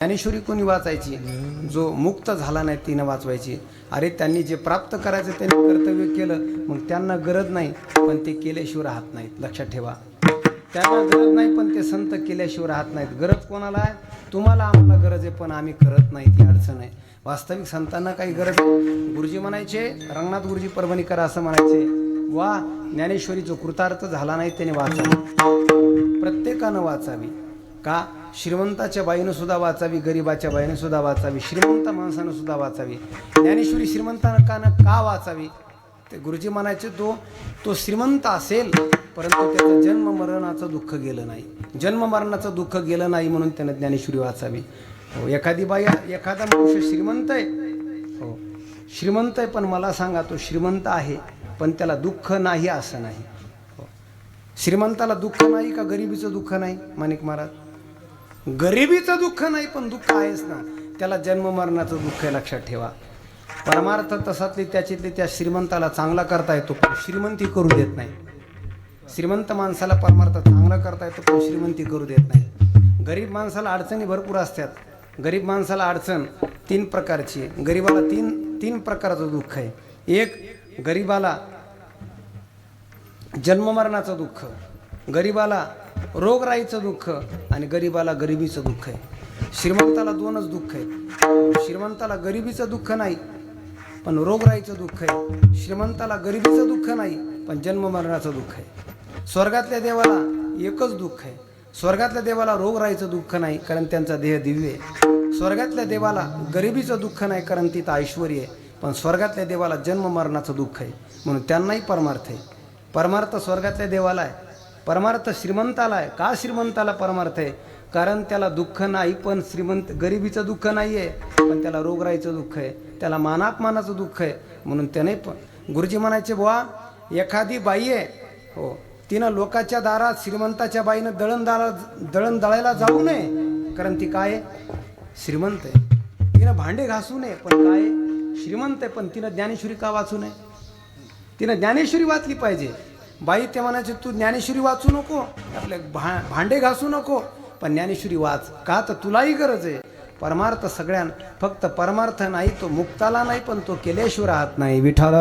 ज्ञानेश्वरी कोणी वाचायची? जो मुक्त झाला नाही तिनं वाचवायची. अरे त्यांनी जे प्राप्त करायचं त्यांनी कर्तव्य केलं, मग त्यांना गरज नाही, पण ते केल्याशिवाय राहत नाहीत. लक्षात ठेवा, त्यांना गरज नाही पण ते संत केल्याशिवाय राहत नाहीत. गरज कोणाला आहे? तुम्हाला आम्हाला गरज आहे, पण आम्ही करत नाही, ती अडचण आहे. वास्तविक संतांना काही गरज आहे. गुरुजी म्हणायचे, रंगनाथ गुरुजी परभणीकर असं म्हणायचे, वा ज्ञानेश्वरी जो कृतार्थ झाला नाही त्याने वाचावी, प्रत्येकानं वाचावी. का? श्रीमंताच्या बाईनं सुद्धा वाचावी, गरीबाच्या बाईनं सुद्धा वाचावी, श्रीमंत माणसानं सुद्धा वाचावी. ज्ञानेश्वरी श्रीमंतानं का वाचावी? ते गुरुजी म्हणायचे, तो श्रीमंत असेल परंतु त्याचं जन्म मरणाचं दुःख गेलं नाही, जन्म मरणाचं दुःख गेलं नाही, म्हणून त्यानं ज्ञानेश्वरी वाचावी. हो, एखादी बाई, एखादा मनुष्य श्रीमंत आहे, हो श्रीमंत आहे, पण मला सांगा तो श्रीमंत आहे पण त्याला दुःख नाही असं नाही. हो, श्रीमंताला दुःख नाही का? गरिबीचं दुःख नाही? माणिक महाराज, गरिबीचं दुःख नाही पण दुःख आहेच ना, त्याला जन्म मरणाचं दुःख आहे. लक्षात ठेवा, परमार्थ तसातली त्याच्यातली त्या श्रीमंताला चांगला करता येतो पण श्रीमंती करू देत नाही. श्रीमंत माणसाला परमार्थ चांगला करता येतो पण श्रीमंती करू देत नाही. गरीब माणसाला अडचणी भरपूर असतात. गरीब माणसाला अडचण तीन प्रकारची आहे. गरीबाला तीन प्रकारचं दुःख आहे. एक, गरीबाला जन्ममरणाचं दुःख, गरीबाला रोगराईचं दुःख आणि गरीबाला गरिबीचं दुःख आहे. श्रीमंताला दोनच दुःख आहे. श्रीमंताला गरिबीचं दुःख नाही पण रोगराईचं दुःख आहे. श्रीमंताला गरिबीचं दुःख नाही पण जन्ममरणाचं दुःख आहे. स्वर्गातल्या देवाला एकच दुःख आहे. स्वर्गातल्या देवाला रोगराईचं दुःख नाही कारण त्यांचा देह दिव्य आहे. स्वर्गातल्या देवाला गरिबीचं दुःख नाही कारण तिथं ऐश्वर आहे. पण स्वर्गातल्या देवाला जन्ममरणाचं दुःख आहे, म्हणून त्यांनाही परमार्थ आहे. परमार्थ स्वर्गातल्या देवाला आहे, परमार्थ श्रीमंताला आहे. का श्रीमंताला परमार्थ आहे? कारण त्याला दुःख नाही, पण गरिबीचं दुःख नाही आहे, पण त्याला रोगराईचं दुःख आहे, त्याला मानापमानाचं दुःख आहे, म्हणून त्याने गुरुजी म्हणायचे, बुवा एखादी बाई आहे, हो तिनं लोकाच्या दारात श्रीमंताच्या बाईनं दळण दळायला जाऊ नये, कारण ती काय श्रीमंत आहे. तिनं भांडे घासू नये, पण काय श्रीमंत आहे, पण तिनं ज्ञानेश्वरी का वाचू नये? तिनं ज्ञानेश्वरी वाचली पाहिजे. बाई ते म्हणायचे, तू ज्ञानेश्वरी वाचू नको, आपले भांडे घासू नको, पण ज्ञानेश्वरी वाच. का? तर तुलाही गरज आहे. परमार्थ फक्त परमार्थ नाही, तो मुक्ताला नाही पण तो केल्याशिवाय राहत नाही. विठ्ठल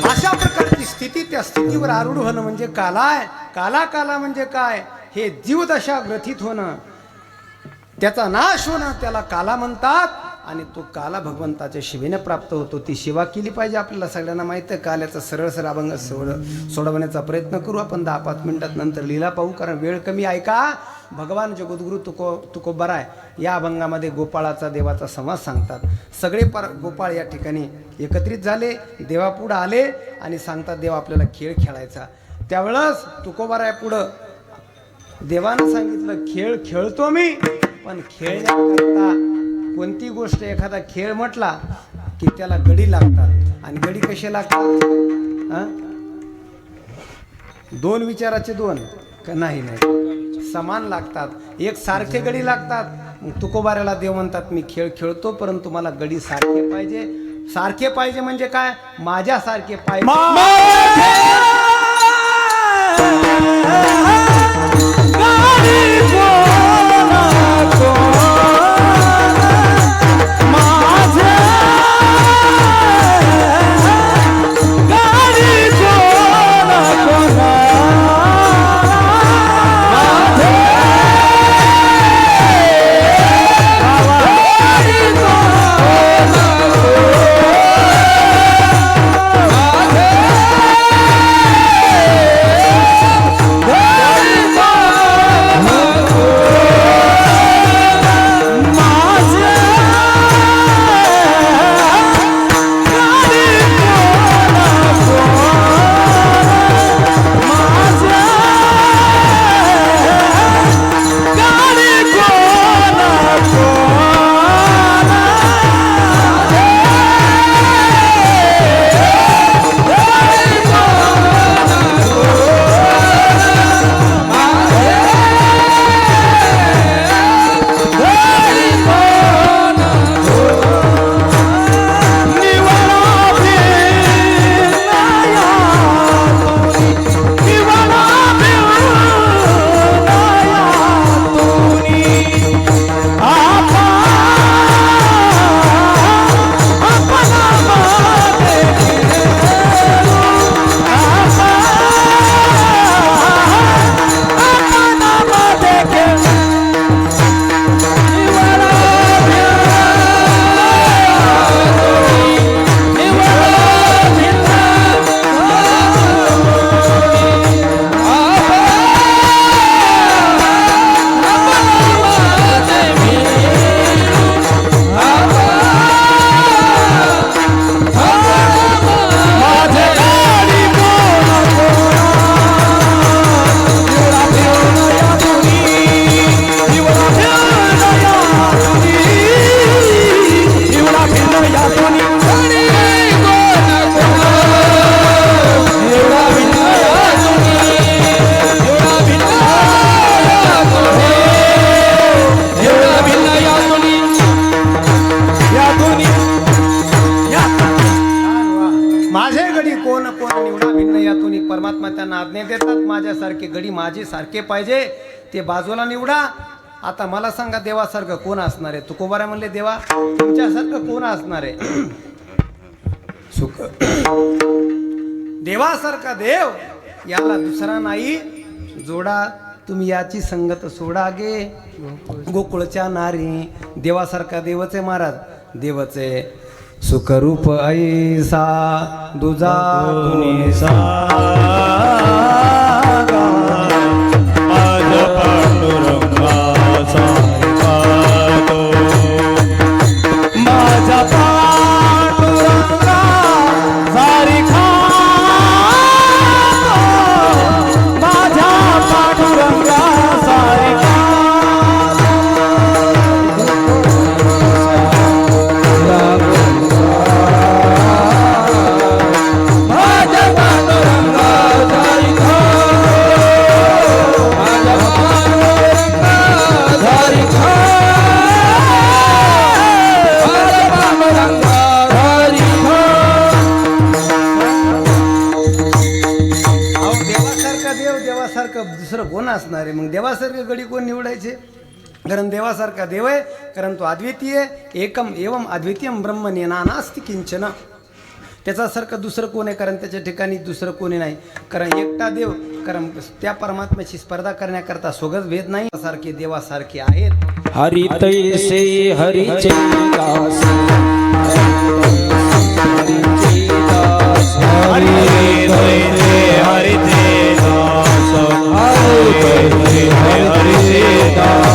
अशा प्रकारची स्थिती, त्या स्थितीवर आरूढ होणं म्हणजे काला आहे. काला म्हणजे काय? हे जीवदशा ग्रथित होणं, त्याचा नाश होणं, त्याला काला म्हणतात. आणि तो काला भगवंताच्या शिवेने प्राप्त होतो. ती सेवा केली पाहिजे. आपल्याला सगळ्यांना माहिती आहे. काल्याचा सरळ अभंग सोडवण्याचा प्रयत्न करू आपण 10-5 मिनिटात, नंतर लीला पाहू, कारण वेळ कमी. ऐका, भगवान जगद्गुरु तुकोबरा आहे या अभंगामध्ये गोपाळाचा देवाचा संवाद सांगतात. सगळे गोपाळ या ठिकाणी एकत्रित झाले, देवापुढं आले आणि सांगतात, देव आपल्याला खेळ खेळायचा. त्यावेळेस तुकोबरा पुढं देवानं सांगितलं, खेळ खेळतो मी, पण खेळण्याकरता कोणती गोष्ट, एखादा खेळ म्हटला की त्याला गडी लागतात. आणि गडी कसे लागतात? दोन विचाराचे दोन का? नाही, समान लागतात. एक सारखे गडी लागतात. तुकोबाऱ्याला देव म्हणतात, मी खेळ खेळतो परंतु मला गडी सारखे पाहिजे. सारखे पाहिजे म्हणजे काय? माझ्यासारखे पाहिजे. कोण कोण निवडा भिन्न यातून परमात्मा त्यांना आज्ञा देतात. माझ्यासारखे गडी माझे सारखे पाहिजे ते बाजूला निवडा. आता मला सांगा देवासारखं कोण असणार आहे? तुकोबारा म्हणले देवा तुमच्यासारखं कोण असणार आहे? सुख देवासारखा देव याला दुसरा नाही जोडा. तुम्ही याची संगत सोडा गे गोकुळच्या नारी. देवासारखा देवचे महाराज देवचे सुखरूप ऐसा दुजा सा माझ्या पांडुरंगा सारखा तो माझ्या पांडुरंगा सारखा माझ्या पांडुरंगा सारखा दुसरं कोण असणार आहे? मग देवासारखं गडी कोण निवडायचे? कारण देवासारखा देव आहे, कारण तो अद्वितीय एकम एवम अद्वितीयम ब्रह्म नास्ति किंचन. त्याच्यासारखं दुसरं कोण आहे? कारण त्याच्या ठिकाणी दुसरं कोणी नाही. कारण एकटा देव, कारण त्या परमात्म्याची स्पर्धा करण्याकरता सोगच भेद नाही. सारखे देवासारखे आहेत. हरि तैसे हरिचे दास हरि तैसे हरिचे दास हरि तैसे हरिचे दास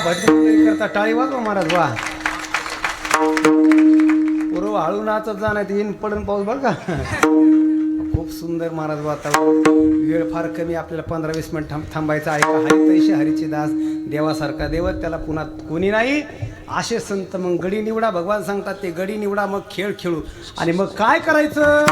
भय चिंता करता टाळी वाजवा महाराज. वा पूर्व हळू नाचत जाणार येईन पडून पाऊस बघ का. खूप सुंदर महाराज वातावरण. वेळ फार कमी, आपल्याला 15-20 मिनिट थांबायचं आहे. हरी तैसे हरीचे दास, देवासारखा देव त्याला पुन्हा कोणी नाही. असे संत मग गडी निवडा, भगवान सांगतात ते गडी निवडा, मग खेळ खेळू. आणि मग काय करायचं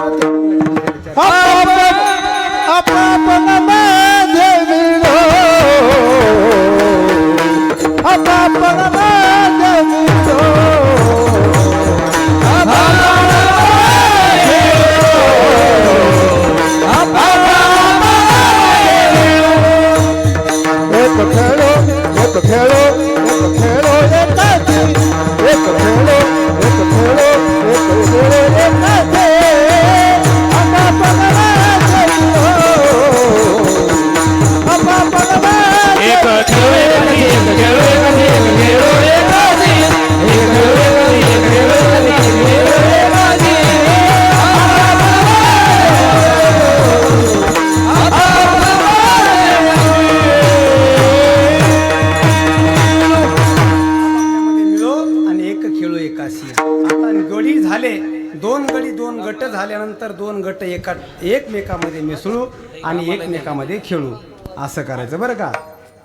दोन गट झाल्यानंतर दोन गट एकमेकामध्ये मिसळू आणि एकमेकामध्ये खेळू. असं करायचं बरं का.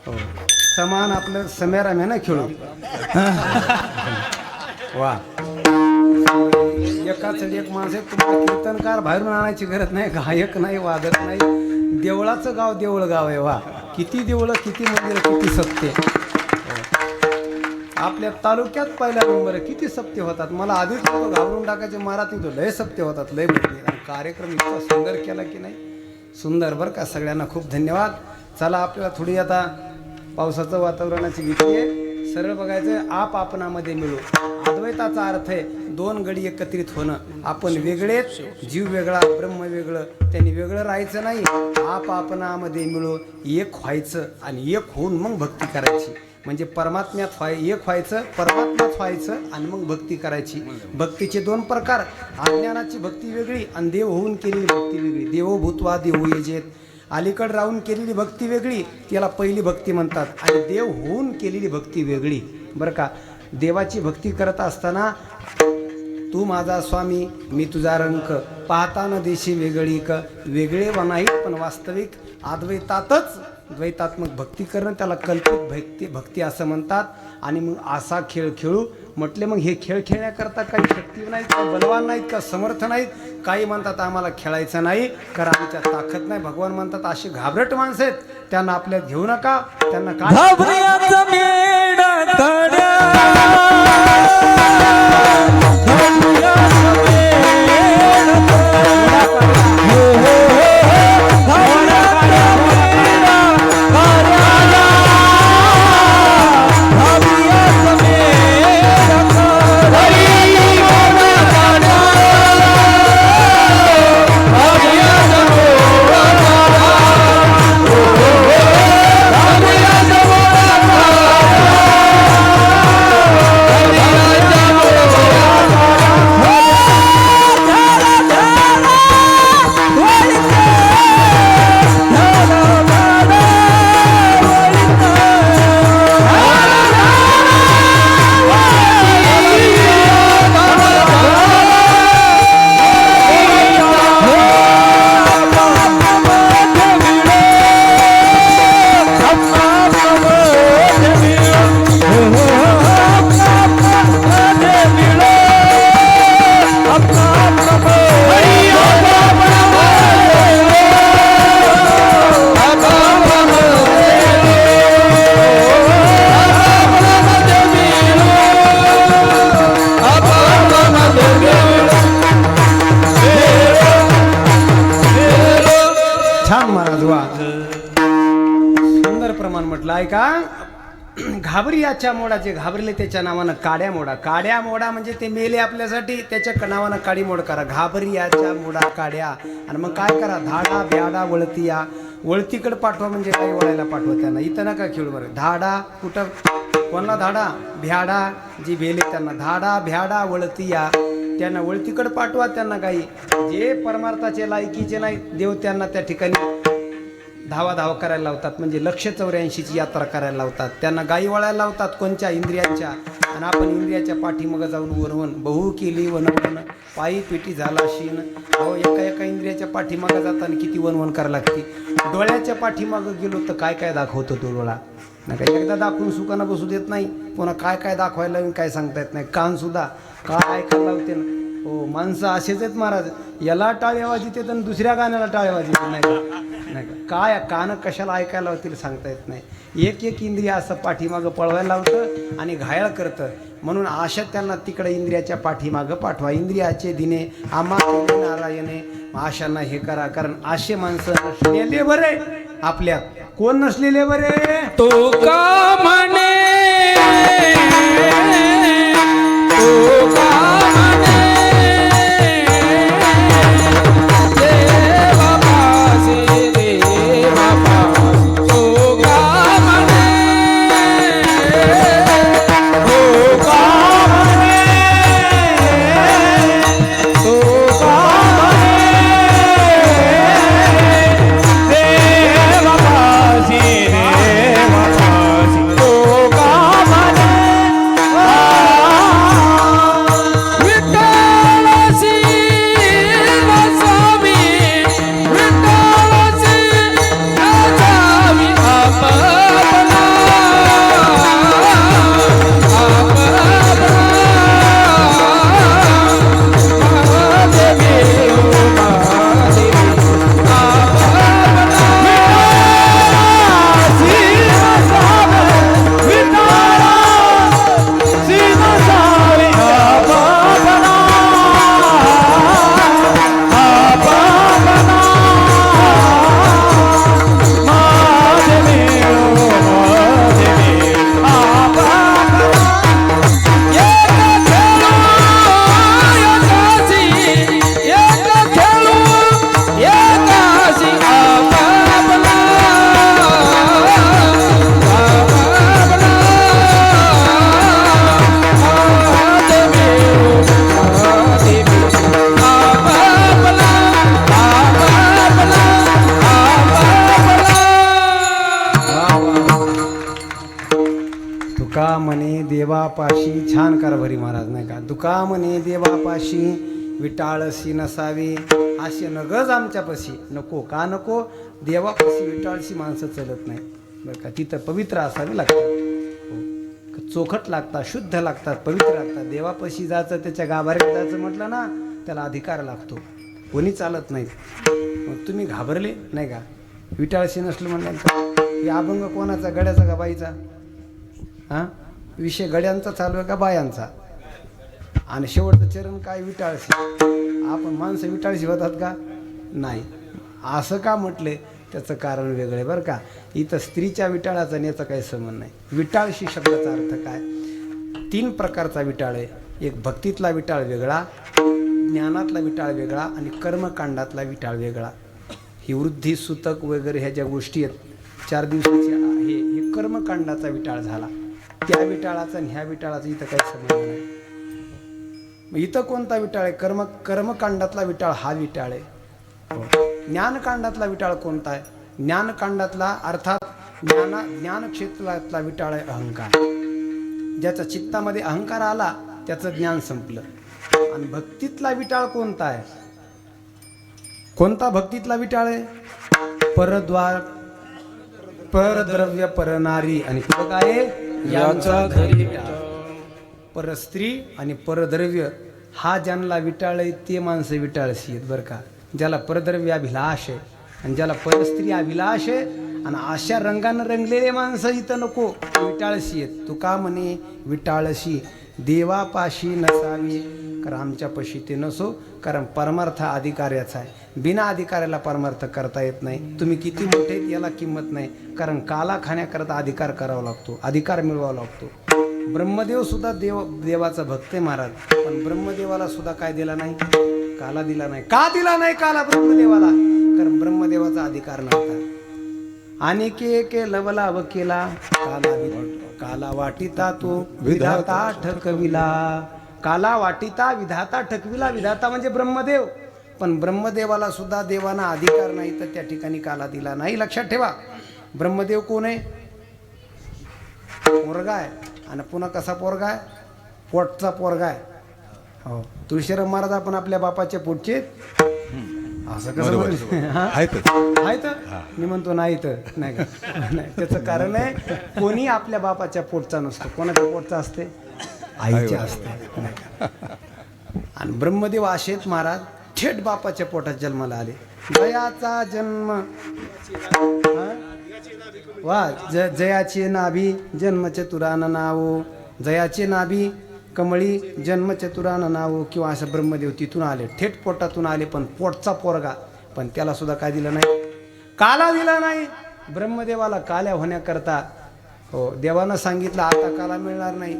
हो, समान आपलं समेराम्यानं खेळू. वा, एकाच एक माणूस आहे. तुम्हाला कीर्तनकार बाहेरून आणायची गरज नाही, गायक नाही, वादक नाही. देवळाचं गाव देऊळ गाव आहे. वा, किती देवळं, किती मंदिर, किती सत्य. आपल्या तालुक्यात पहिला नंबर, किती सप्ते होतात. मला आधीच लोक घाबरून टाकायचे, महाराज तो लय सप्ते होतात, लय मोठे. आणि कार्यक्रम इतका सुंदर केला की नाही, सुंदर बरं का. सगळ्यांना खूप धन्यवाद. चला, आपल्याला थोडी आता पावसाचं वातावरणाची भीती आहे. सरळ बघायचं, आप आपणामध्ये मिळू. अद्वैताचा अर्थ आहे दोन गडी एकत्रित होणं. आपण वेगळेच, जीव वेगळा, ब्रह्म वेगळं, त्यांनी वेगळं राहायचं नाही. आप आपणामध्ये मिळू, एक व्हायचं आणि एक होऊन मग भक्ती करायची. म्हणजे परमात्म्यात एक व्हायचं, परमात्म्यात व्हायचं आणि मग भक्ती करायची. भक्तीचे दोन प्रकार, अज्ञानाची भक्ती वेगळी आणि देव होऊन केलेली भक्ती वेगळी. देवो भूतवा देवो येजेत, अलीकड राहून केलेली भक्ती वेगळी, त्याला पहिली भक्ती म्हणतात. आणि देव होऊन केलेली भक्ती वेगळी बरं का. देवाची भक्ती करत असताना तू माझा स्वामी मी तुझा रंक, पाहताना देशी वेगळी क, वेगळे नाहीत पण वास्तविक अद्वैतातच द्वैतात्मक भक्ती करणं, त्याला कल्पित भक्ती असं म्हणतात. आणि मग असा खेळ खेळू म्हटले. मग हे खेळ खेळण्याकरता काही शक्ती नाहीत का, बलवान नाहीत का, समर्थ नाहीत. काही म्हणतात आम्हाला खेळायचं नाही कारण आमच्यात ताकद नाही. भगवान म्हणतात अशी घाबरट माणसं आहेत, त्यांना आपल्यात घेऊ नका. त्यांना काय का. घाबरियाच्या मोडाचे घाबरले त्याच्या नावानं काड्या मोडा. काड्या मोडा म्हणजे ते मेले आपल्यासाठी, त्याच्या नावानं काडी मोड करा. घाबरियाच्या मोडा काड्या. आणि मग काय करा, धाडा भ्याडा वळतिया. वळतीकडे पाठवा म्हणजे काही वळायला पाठवा त्यांना. इथं नका खेळू बरं. धाडा कुठं, कोणाला धाडा, भ्याडा जी भेले त्यांना. धाडा भ्याडा वळतिया, त्यांना वळतीकडे पाठवा. त्यांना काही जे परमार्थाचे लायकीचे नाही देव त्यांना त्या ठिकाणी धावा करायला लावतात, म्हणजे 184ची यात्रा करायला लावतात. त्यांना गायी वळायला लावतात कोणच्या इंद्रियांच्या, आणि आपण इंद्रियाच्या पाठीमागं जाऊन वरवण बहु केली वनवन पायी पिटी झाला शीन. अहो एका इंद्रियाच्या पाठीमागं जाताना किती वनवन करायला लागते. डोळ्याच्या पाठीमागं गेलो तर काय काय दाखवतो तो डोळा, नाही का एकदा दाखवून सुखानं बसू देत नाही, पुन्हा काय दाखवायला काय सांगता येत नाही. कान सुद्धा काय ऐकायला लावते ना. हो माणसं असेच आहेत महाराज, याला टाळे वाजते आणि दुसऱ्या गाण्याला टाळे वाजते नाही का. काय कान कशाला ऐकायला लावतील सांगता येत नाही. एक इंद्रिय असं पाठीमागं पळवायला लावतं आणि घायाळ करतं. म्हणून आशा त्यांना तिकडे इंद्रियाच्या पाठीमागं पाठवा. इंद्रियाचे दिने आम्हा नारायणे, आशांना हे करा. कारण आशे माणसं नसलेले बरे आपल्यात, कोण नसलेले बरे. तो का म्हणे, तो का म्हणे, देवा पाशी, देवा पाशी. तो का म्हणे, तो का म्हणे, तो का म्हणे, देवा पाशी, देवा पाशी. तो का म्हणे, विठ्ठलाची नसावी, विठ्ठलाची नसावी आपला, तुका म्हणे देवापाशी, छान कारभारी महाराज नाही का. तुका म्हणे देवापाशी विटाळशी नसावी, असे नगज आमच्यापाशी नको. का नको, देवापाशी विटाळशी माणसं चलत नाही बरं का. तिथं पवित्र असावी लागतात, हो चोखट लागतात, शुद्ध लागतात, पवित्र लागतात. देवापाशी जायचं, त्याच्या गाभाऱ्यात जायचं म्हटलं ना, त्याला अधिकार लागतो, कोणी चालत नाही. मग तुम्ही घाबरले नाही का, विटाळशी नसलं म्हणल्यानंतर. हे अभंग कोणाचा, गड्याचा का बाईचा? हां विषय गड्यांचा चालू आहे का बायांचा? आणि शेवटचं चरण काय, विटाळशी. आपण माणसं विटाळशी होतात का? नाही. असं का म्हटले, त्याचं कारण वेगळं आहे बरं का. इथं स्त्रीच्या विटाळाचा आणि याचा काही संबंध नाही. विटाळशी शब्दाचा अर्थ काय, 3 प्रकारचा विटाळ आहे. एक भक्तीतला विटाळ वेगळा, ज्ञानातला विटाळ वेगळा, आणि कर्मकांडातला विटाळ वेगळा. ही वृद्धी सूतक वगैरे ह्या ज्या गोष्टी आहेत 4 दिवसाची आहे, हे कर्मकांडाचा विटाळ झाला. त्या विटाळाचा आणि ह्या विटाळाचा इथं काही संबंध नाही. मग इथं कोणता विटाळ आहे? कर्मकांडातला विटाळ हा विटाळ आहे. ज्ञानकांडातला विटाळ कोणता आहे? ज्ञानकांडातला अर्थात ज्ञान क्षेत्रातला विटाळ आहे अहंकार. ज्याच्या चित्तामध्ये अहंकार आला त्याचं ज्ञान संपलं. आणि भक्तीतला विटाळ कोणता आहे? कोणता भक्तीतला विटाळ आहे? परद्वार, परद्रव्य, परनारी आणि पुढं काय आहे? यांचा घरी परस्त्री आणि परद्रव्य हा ज्यांना विटाळ आहे ते माणसं विटाळशी आहेत बरं का. ज्याला परद्रव्य अभिलाष आहे आणि ज्याला परस्त्री अभिलाष आहे आणि अशा रंगानं रंगलेले माणसं इथं नको, विटाळशी आहेत. तुका म्हणे विटाळशी देवापाशी नसावी, कारण आमच्यापाशी ते नसो. कारण परमार्थ अधिकार्याचा आहे, बिना अधिकाऱ्याला परमार्थ करता येत नाही. तुम्ही किती मोठे याला किंमत नाही, कारण काला खाण्याकरता अधिकार करावा लागतो, अधिकार मिळवावा लागतो. ब्रह्मदेव सुद्धा देवाचा भक्त आहे महाराज, पण ब्रह्मदेवाला सुद्धा काय दिला नाही? काला दिला नाही. का दिला नाही काला ब्रह्मदेवाला? कारण ब्रह्मदेवाचा अधिकार नव्हता. आणि के लवला व केला काला वाटिता तो विधाता ठकविला. काला वाटिता विधाता ठकविला. विधाता म्हणजे ब्रह्मदेव, पण ब्रह्मदेवाला सुद्धा देवाना अधिकार नाही तर त्या ठिकाणी काला दिला नाही. लक्षात ठेवा. ब्रह्मदेव कोण आहे? पोरगा आहे. आणि पुन्हा कसा पोरगा आहे? पोटचा पोरगा आहे. हो, तुळशीराम महाराज आपण आपल्या बापाच्या पोटचे असं कसं आहे तर मी म्हणतो नाही तर नाही का नाही. त्याचं कारण आहे कोणी आपल्या बापाच्या पोटचा नसतो. कोणाच्या पोटचा असते? आईच्या असते नाही का. आणि ब्रह्मदेव असेच महाराज थेट बापाच्या पोटात जन्माला आले. जयाचा जन्म वा जयाचे नाभी जन्मचतुरान नाव. जयाचे नाभी कमळी जन्मचतुरान नाव. किंवा असं ब्रह्मदेव तिथून आले, थेट पोटातून आले. पण पोटचा पोरगा, पण त्याला सुद्धा काय दिलं नाही? काला दिला नाही. ब्रह्मदेवाला काल्या होण्याकरता हो देवानं सांगितलं आता काला मिळणार नाही.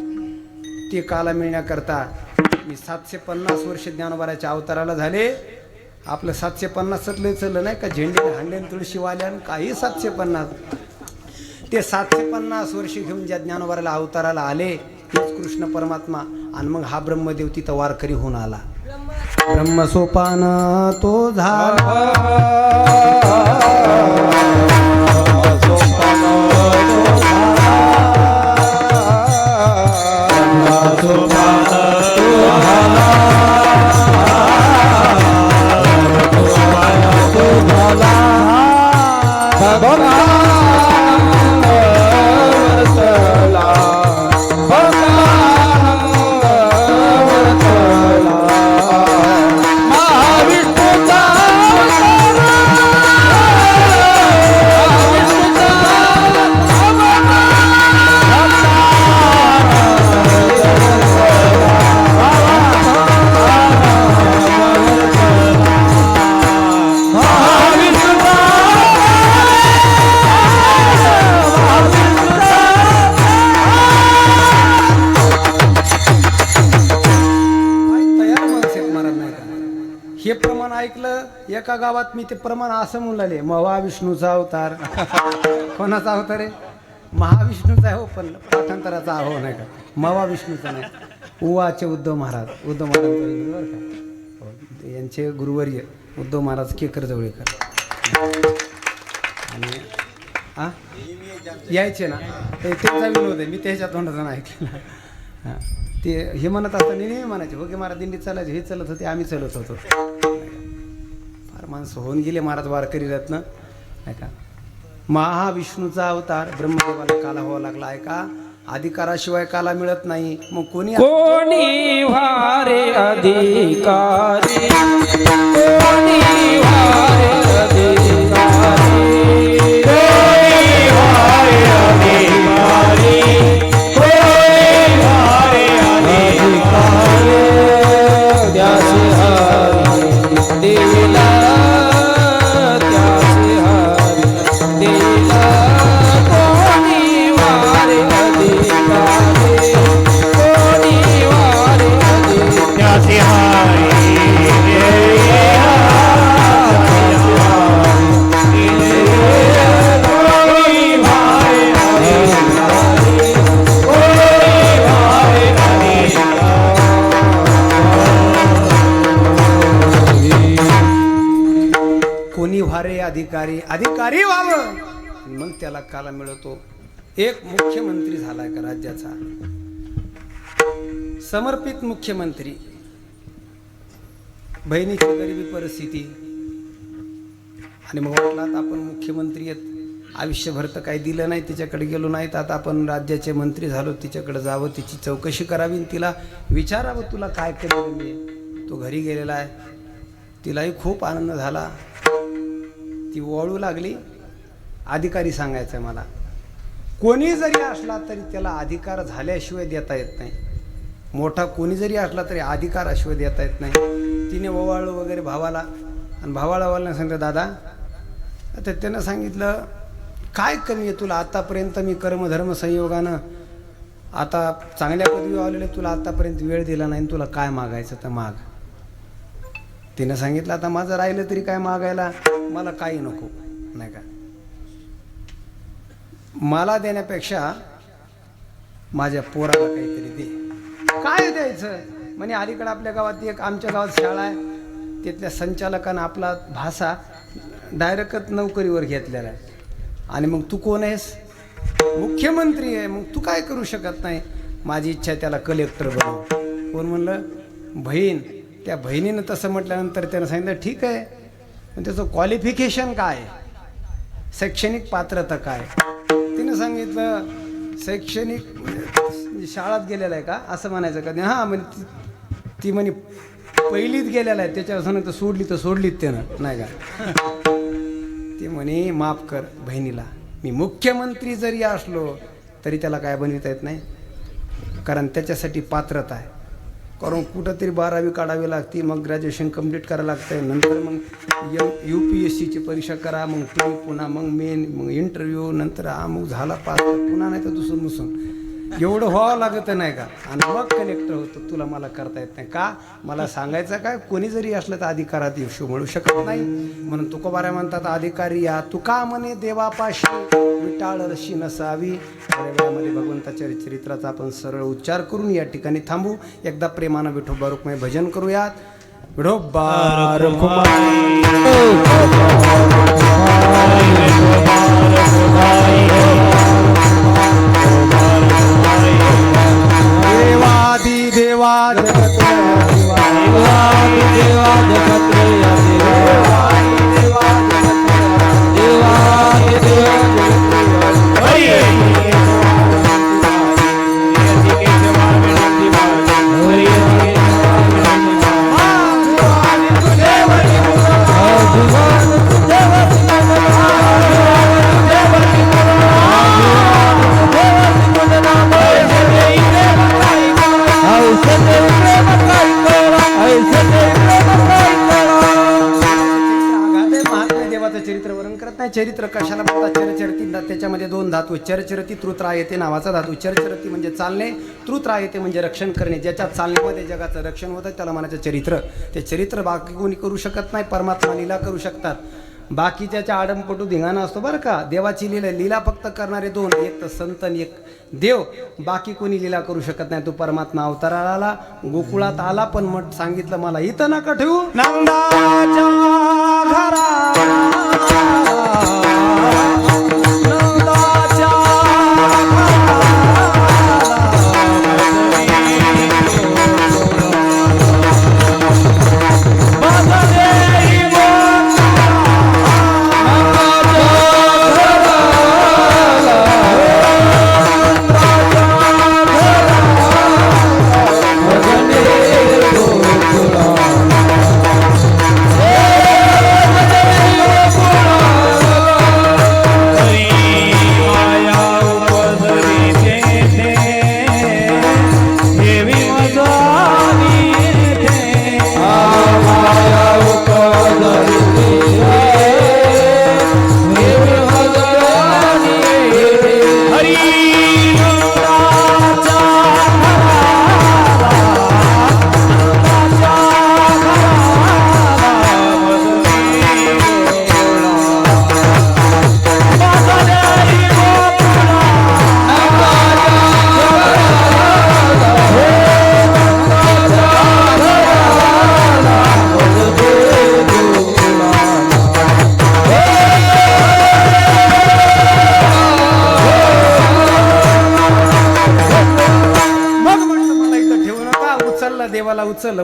ते काला मिळण्याकरता मी 750 वर्ष ज्ञानोबाराच्या अवताराला झाले. आपलं 750 लय चाललं नाही का, झेंडे हांडेन तुळशीवाल्यान काही 750. ते 750 वर्ष घेऊन ज्या ज्ञानोबाराला अवताराला आले तेच कृष्ण परमात्मा. आणि मग हा ब्रह्मदेव तिथं वारकरी होऊन आला. ब्रह्मसोपान तो झाला. हे प्रमाण ऐकलं एका गावात. मी ते प्रमाण असं म्हणले महाविष्णूचा अवतार. कोणाचा अवतार आहे? महाविष्णूचा आहे. हो, पण पाठांतराचा हो नाही का, महाविष्णूचा नाही. उवाचे उद्धव महाराज. उद्धव महाराज बरं का हो, यांचे गुरुवर्य उद्धव महाराज केकर जवळेकर. आणि हा यायचे ना त्याचा विनोद आहे. मी त्याच्या तोंडाचा ऐकलेला. हां ते हे म्हणत असताना नेहमी म्हणायचे हो की महाराज दिंडीत चालायचे. हे चलत होते आम्ही चलत होतो. फार माणसं होऊन गेले महाराज वारकरी रत्न नाही का. महाविष्णूचा अवतार ब्रह्मदेवाला काला व्हावा लागला आहे का. अधिकाराशिवाय काला मिळत नाही. मग कोणी वारे अधिकारी, कोणी वारे अधिकारी, कोणी वारे अधिकारी, कोणी वारे अधिकारी. त्याचे हरी दिला, त्याचे हरी दिला. कोणी वारे अधिकारी, कोणी वारे अधिकारी. त्याचे हरी कोणी व्हारे अधिकारी. अधिकारी व्हावं मग त्याला काला मिळतो. एक मुख्यमंत्री झालाय का राज्याचा, समर्पित मुख्यमंत्री. बहिणीची गरिबी परिस्थिती आणि मग वाटलं आता आपण मुख्यमंत्री आहेत, आयुष्यभर तर काही दिलं नाही, तिच्याकडे गेलो नाही, तर आता आपण राज्याचे मंत्री झालो, तिच्याकडे जावं, तिची चौकशी करावी, तिला विचारावं तुला काय केलं मी. तो घरी गेलेला आहे. तिलाही खूप आनंद झाला. ती वळू लागली. अधिकारी सांगायचं मला. कोणी जरी असला तरी त्याला अधिकार झाल्याशिवाय देता येत नाही. मोठा कोणी जरी असला तरी अधिकाराशिवाय देता येत नाही. तिने ओवाळलं वगैरे भावाला. आणि भावाला ओवाळण्यास सांगितलं दादा. तर त्यानं सांगितलं काय कमी आहे तुला, आतापर्यंत मी कर्मधर्म संयोगानं आता चांगल्या पदवी आलेले, तुला आतापर्यंत वेळ दिला नाही, तुला काय मागायचं तर माग. तिनं सांगितलं आता माझं राहिलं तरी काय मागायला, मला काही नको नाही का. मला देण्यापेक्षा माझ्या पोराला काहीतरी दे. काय द्यायचं म्हणे. अलीकडे आपल्या गावात एक आमच्या गावात शाळा आहे, तिथल्या संचालकानं आपला भाषा डायरेक्टच नोकरीवर घेतलेला आहे. आणि मग तू कोण आहेस? मुख्यमंत्री आहे. मग तू काय करू शकत नाही? माझी इच्छा आहे त्याला कलेक्टर बनव. कोण म्हणलं? बहीण. त्या बहिणीनं तसं म्हटल्यानंतर त्यानं सांगितलं ठीक आहे, पण त्याचं क्वालिफिकेशन काय, शैक्षणिक पात्रता काय? तिनं सांगितलं शैक्षणिक म्हणजे शाळेत गेलेला आहे का असं म्हणायचं का? हां म्हणजे ती म्हणे पहिलीत गेलेला आहे. त्याच्यावर तर सोडलीत त्यानं नाही का? ती म्हणे माफ कर बहिणीला, मी मुख्यमंत्री जरी असलो तरी त्याला काय बनविता येत नाही, कारण त्याच्यासाठी पात्रता आहे. कारण कुठंतरी 12वी काढावी लागते, मग ग्रॅज्युएशन कंप्लीट करावं लागतं, नंतर मग UPSCची परीक्षा करा, मग तुम्ही पुन्हा मग मेन मग इंटरव्ह्यू, नंतर मग झाला पास पुन्हा नाही तर दुसून मुसून एवढं व्हावं लागतं नाही का? आणि मग कलेक्टर होतं. तुला मला करता येत नाही का? मला सांगायचं काय, कोणी जरी असलं तर अधिकारात यश मिळू शकत नाही. म्हणून तुकोबाऱ्या म्हणतात अधिकारी या तुका म्हणे देवापाशी विटाळ रशी नसावी. मध्ये भगवंताच्या चरित्राचा आपण सरळ उच्चार करून या ठिकाणी थांबू. एकदा प्रेमानं विठोबा रुक्माई भजन करूयात. विठोबा रुक्माई देवादी देवा जगत देवादी देवा जगत देवादी देवा जगत देवादी देवा जगत हरी चरित्र कशाला म्हणतात? चरचरती. त्याच्यामध्ये 2 धातू, चरचरती तृत्रायते नावाचा धातू. चरचरती म्हणजे चालणे, तृत्रायते म्हणजे रक्षण करणे. ज्याच्या चालण्यामध्ये जगाचं रक्षण होतं त्याला म्हणायचं चरित्र. ते चरित्र बाकी कोणी करू शकत नाही, परमात्मा लीला करू शकतात. बाकी त्याच्या आडमपटू धिंगाणा असतो बरं का. देवाची लीला फक्त करणारे 2, एक तर संत आणि एक देव. बाकी कोणी लीला करू शकत नाही. तो परमात्मा अवताराला आला, गोकुळात आला, पण मग सांगितलं मला इथं नका ठेवू, नंदाच्या घरा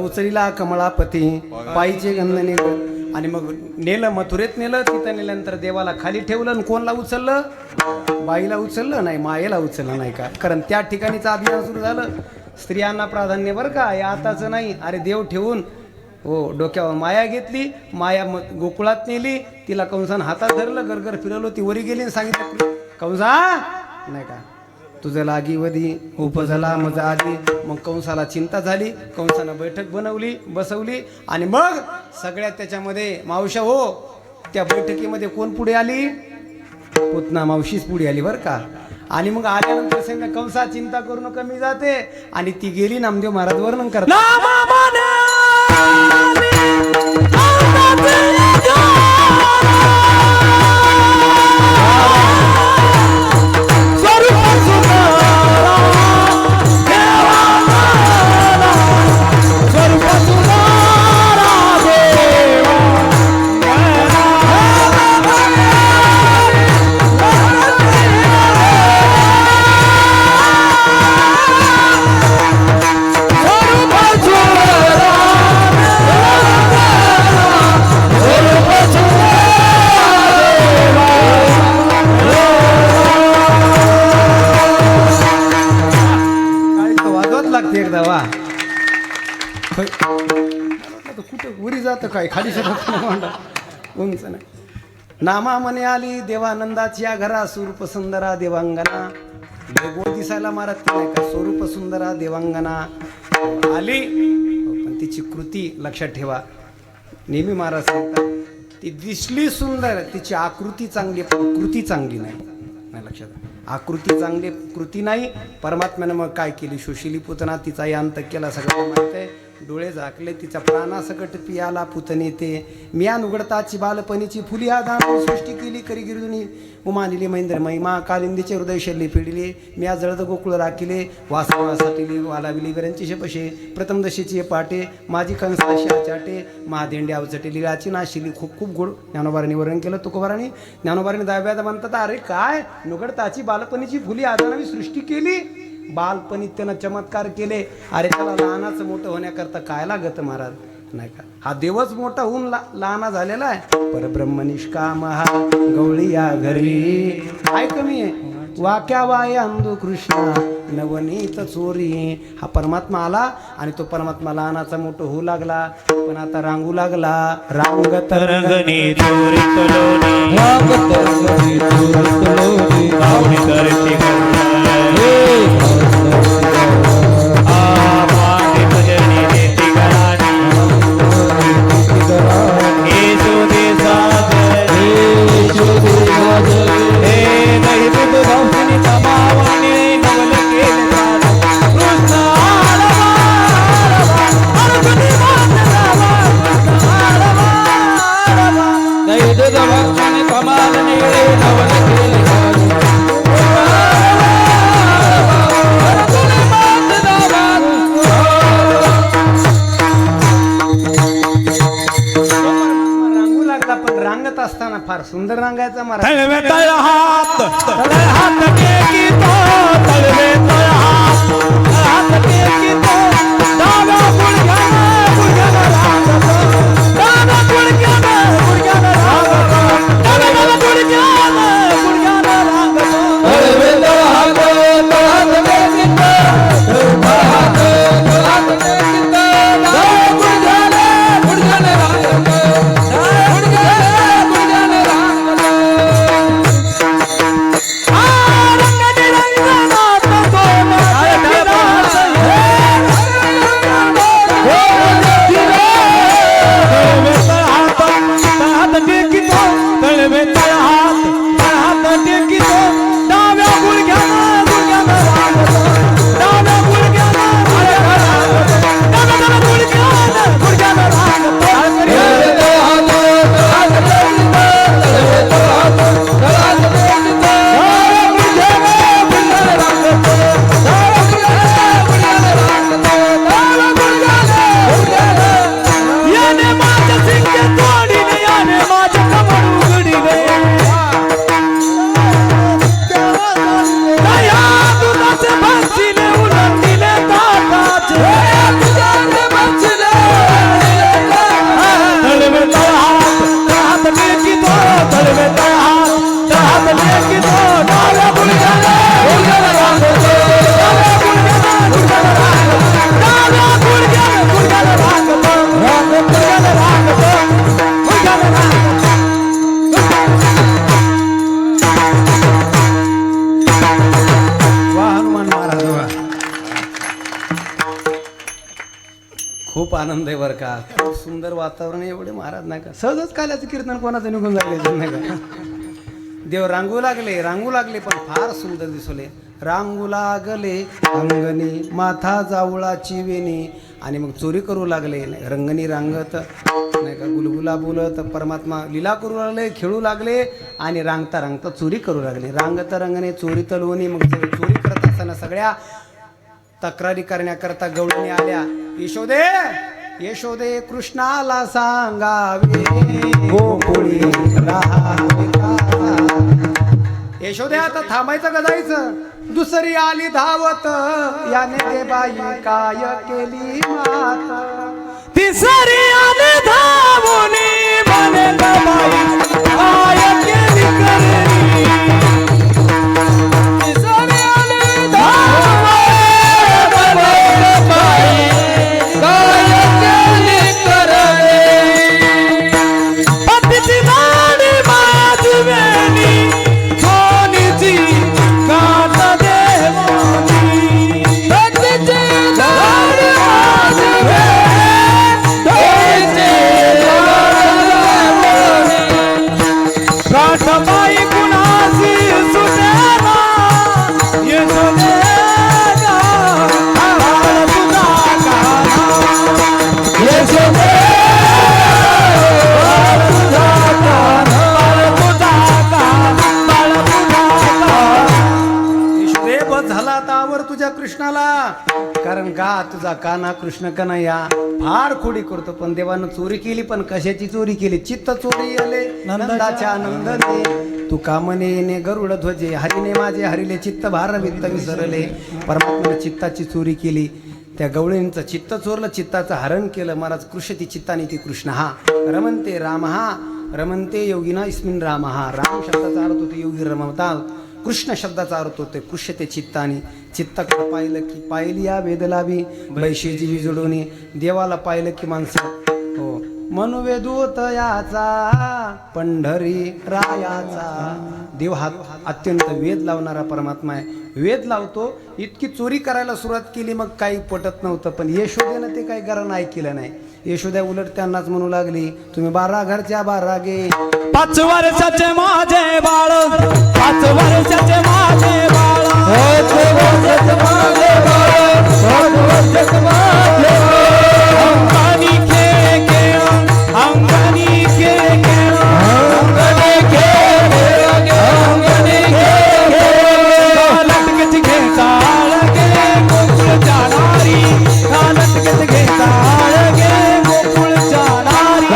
उचलीला कमळापती पायीचे गंधने. आणि मग नेलं, मथुरेत नेलं. तिथं नेल्यानंतर देवाला खाली ठेवलं. आणि कोणला उचललं? बाईला उचललं नाही, मायेला उचललं नाही का? कारण त्या ठिकाणीच अभियान सुरू झालं. स्त्रियांना प्राधान्य बरं का, या आताचं नाही. अरे देव ठेवून डोक्यावर माया घेतली, माया गोकुळात नेली, तिला कंसानं हातात धरलं, गरगर फिरवलं, ती वरी गेली आणि सांगितलं कंसा नाही का तुझं लागी वधी उपजला मजा आली. मग कंसाला चिंता झाली, कंसानं बैठक बसवली. आणि मग सगळ्यात त्याच्यामध्ये मावशा त्या बैठकीमध्ये कोण पुढे आली? पुतना मावशीच पुढे आली बरं का. आणि मग आल्यानंतर सांगितलं कंसा चिंता करू नका, मी जाते. आणि ती गेली. नामदेव महाराज वर्णन करतात. लागते एकदा वा होय. आता कुठं उरी जातं काय खाली शकत उंच नाही. नामा म्हणे आली देवानंदाची या घरा स्वरूप सुंदरा देवांगना गोड दिसायला मारत नाही का स्वरूप सुंदरा देवांगना आली पण तिची कृती लक्षात ठेवा. नेहमी महाराज सांगतात ती दिसली सुंदर तिची आकृती चांगली पण कृती चांगली नाही लक्षात. आकृती चांगली कृती नाही. परमात्म्यानं मग काय केली सुशिली पुतना तिचाही अंत केला सगळं माहित आहे. डोळे झाकले तिचा प्राणासकट पियाला पुतने ते मिया नुगडताची बालपणीची फुली हा दान सृष्टी केली करी गिरजुनी उमानिली महेंद्र महिमा कालिंदीचे हृदय शल्ली पिडले मिया जळद गोकुळ राखिले वासवासाठी वालाविली विरंची शपशे प्रथम दशीची पाटे माझी कंसाशी चाटे महादेंडी अवचटे लिळाची नाशिली खूप खूप गोड. ज्ञानोबारांनी वर्णन केलं तुकोबारांनी. ज्ञानोबारांनी दाव्यात म्हणतात अरे काय नुगडताची बालपणीची फुली आदानावी सृष्टी केली बालपणी त्यानं चमत्कार केले. अरे त्याला लहानाचं मोठं होण्याकरता काय लागत महाराज नाही का. हा देवच मोठा होऊन लहाना झालेला आहे. परब्रह्म निष्काम हा गवळी या घरी काय कमी आहे वाक्या वाय अंधू कृष्णा नवनीत चोरी. हा परमात्मा आला आणि तो परमात्मा लहानाचा मोठं होऊ लागला पण आता रांगू लागला. रांगत रंगनी चोरी तलोनी रांगत रंगनी चोरी तलोनी गावणी करते असताना फार सुंदर रांगायचा महाराज. तळवे तळ हात तळ हात टेकितो तळवे तळ हात टेकितो डाव्या गुडघ्यानं गुडघ्यानं रांगतो डाव्या गुडघ्यानं गुडघ्यानं रांगतो डाव्या गुडघ्यानं गुडघ्यानं रांगतो. तळवे तळ हात टेकितो तळ हात टेकितो डाव्या गुडघ्यानं गुडघ्यानं रांगतो खूप आनंद आहे बरं का. खूप सुंदर वातावरण आहे. एवढे महाराज नाही का सहजच काल्याचं कीर्तन कोणाचं निघून जायचं नाही का. देव रांगू लागले पण फार सुंदर दिसले. रांगू लागले अंगणी माथा जावळाची वेणी आणि मग चोरी करू लागले. रंगणी रांगत नाही का गुलगुला बोलत परमात्मा लीला करू लागले खेळू लागले आणि रांगता रांगता चोरी करू लागले. रांगत रंगणे चोरी तलवणी. मग चोरी करत असताना सगळ्या तक्रारी करण्याकरता गवळणी आल्या. यशोदे यशोदे कृष्णाला सांगावे गोकुळी राहावे का. यशोदे आता थांबायचं का जायचं. दुसरी आली धावत याने दे बाई काय केली मात. तिसरी आली धावून म्हणे बाई काय केली करणी. तिसरी आली धावून तुझा काना कृष्ण कन्हैया फार खोडी करतो, पण देवानं चोरी केली. पण कशाची चोरी केली? चित्त चोरी आले नंदाच्या नंदने. तू कामने येणे गरुड ध्वजे, हरीने माझे हरिले चित्त भार वित्त विसरले. परमात्म्याने चित्ताची चोरी केली. त्या गवळींचं चित्त चोरलं, चित्ताचं हरण केलं. महाराज कृष्यती चित्तानी ती कृष्ण हा रमनते राम हा रमनते योगिना इस्मिन राम हा. राम शब्दाचा अर्थ होतो योगी रमवतात. कृष्ण शब्दाचा अर्थ होतो कृष्य ते चित्तानी. चित्ताकडे पाहिलं की पाहिली या वेदलाभी बैशीजी जोडून. देवाला पाहिलं की माणसं हो मनोवेदूत याचा पंढरी रायाचा. देव हा अत्यंत वेद लावणारा परमात्मा आहे. वेद लावतो. इतकी चोरी करायला सुरुवात केली, मग काही पटत नव्हतं. पण यशोदेनं ते काही कारण ऐकलं नाही. यशोदा उलट त्यांनाच म्हणू लागली, तुम्ही 12 घरच्या 12 गे. 5 वर्षाचे माझे बाळ, 5 वर्षाचे माझे बाळ, 5 वर्षाचे माझे बाळ, 5 वर्षाचे माझे बाळ. अंगणी खेळ खेळ, अंगणी खेळ खेळ, अंगणी खेळ खेळ, अंगणी खेळ खेळ. लटकत घेताळ गे गोकुळ जाणारी, लटकत घेताळ गे गोकुळ जाणारी.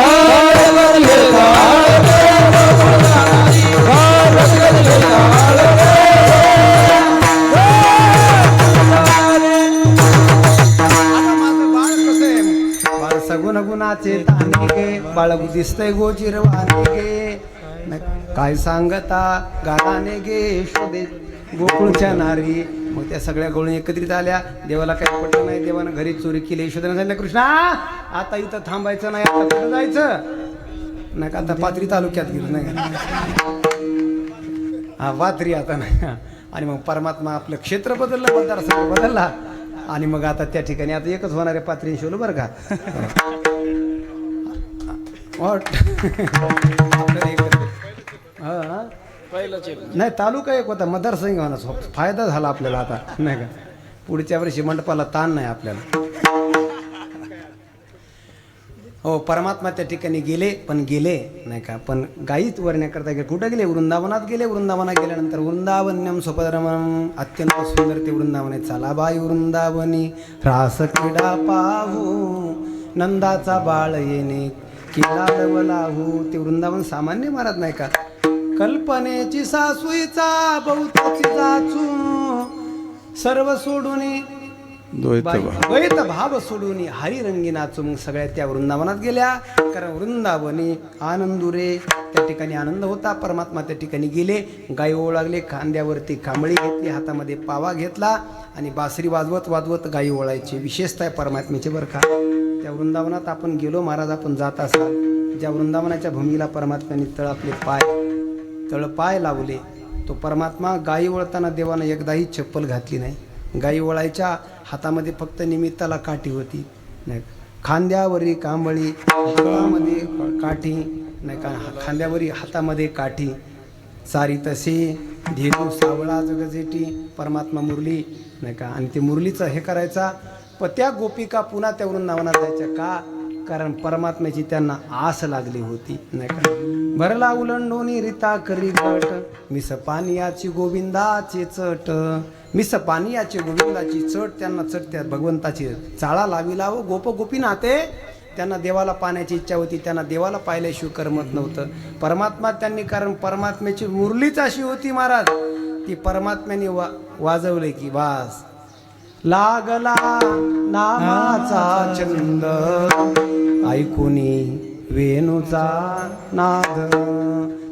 सगुण गुणाचे ताने गे बाळ दिसतंय गोजिरवाने गे. काय सांगता गाणे गे यशोदे गोकुळच्या नारी. मग त्या सगळ्या गोळी एकत्रित आल्या. देवाला काही पटलं नाही. देवानं घरी चोरी केली. यशोदेनं सांगितलं, कृष्णा आता इथं थांबायचं नाही, आता कुठं जायचं नाही का? आता पाथरी तालुक्यात गेलो नाही हा पाथरी आता नाही. आणि मग परमात्मा आपलं क्षेत्र बदललं, मतदारसंघ बदलला. आणि मग आता त्या ठिकाणी आता एकच होणार आहे पाथरी शिवलं बरं का. नाही तालुका एक होता, मतदारसंघ होणार. फायदा झाला आपल्याला आता नाही का. पुढच्या वर्षी मंडपाला ताण नाही आपल्याला. हो परमात्मा त्या ठिकाणी गेले, पण गेले नाही का. पण गाईत वर्ण्याकरता गेले. कुठं गेले? वृंदावनात गेले. वृंदावनात गेल्यानंतर वृंदावन्यम स्वपरमम अत्यंत सुंदर ते वृंदावन आहे. चला बाई वृंदावनी रास क्रीडा पाहू, नंदाचा बाळ येणे केला डवलाहू. ते वृंदावन सामान्य महाराज नाही का. कल्पनेची सासूचा बहुताची जाचू, सर्व सोडून द्वैत भाव सोडून हरी रंगी नाचू. मग सगळ्या त्या वृंदावनात गेल्या. कारण वृंदावनी आनंदुरे त्या ठिकाणी आनंद होता. परमात्मा त्या ठिकाणी गेले. गाई ओळ लागले. खांद्यावरती कांबळी घेतली, हातामध्ये पावा घेतला आणि बासरी वाजवत वाजवत गाई ओळायची. विशेषतः परमात्म्याचे बरं का. त्या वृंदावनात आपण गेलो महाराज, आपण जात असाल ज्या वृंदावनाच्या भूमीला परमात्म्याने तळपाय लावले, तो परमात्मा गाई ओळताना देवानं एकदाही चप्पल घातली नाही. गाई ओळायच्या हातामध्ये फक्त निमित्ताला काठी होती नाही. खांद्यावरी कांबळी, हातामध्ये काठी नाही का. खांद्यावरी हातामध्ये काठी. सारी तसे धेनू सावळा जगजेटी. परमात्मा मुरली नाही का. आणि ते मुरलीचं हे करायचा. पण त्या गोपिका पुन्हा त्या वृंदावनात जायच्या का? कारण परमात्म्याची त्यांना आस लागली होती नाही का. भरला उलंडोनी रीता करी गट, मिस पानियाची गोविंदाची चट. मिस पानियाची गोविंदाची चट त्यांना चट. भगवंताची चाळा लाविला व गोप गोपी नाते. त्यांना देवाला पाहण्याची इच्छा होती. त्यांना देवाला पाहिल्याशिवाय करमत नव्हतं. परमात्मा त्यांनी, कारण परमात्म्याची मुरलीच अशी होती महाराज, ती परमात्म्याने वाजवले की वास लागला नामाचा छंद, ऐकुनी वेणूचा नाद.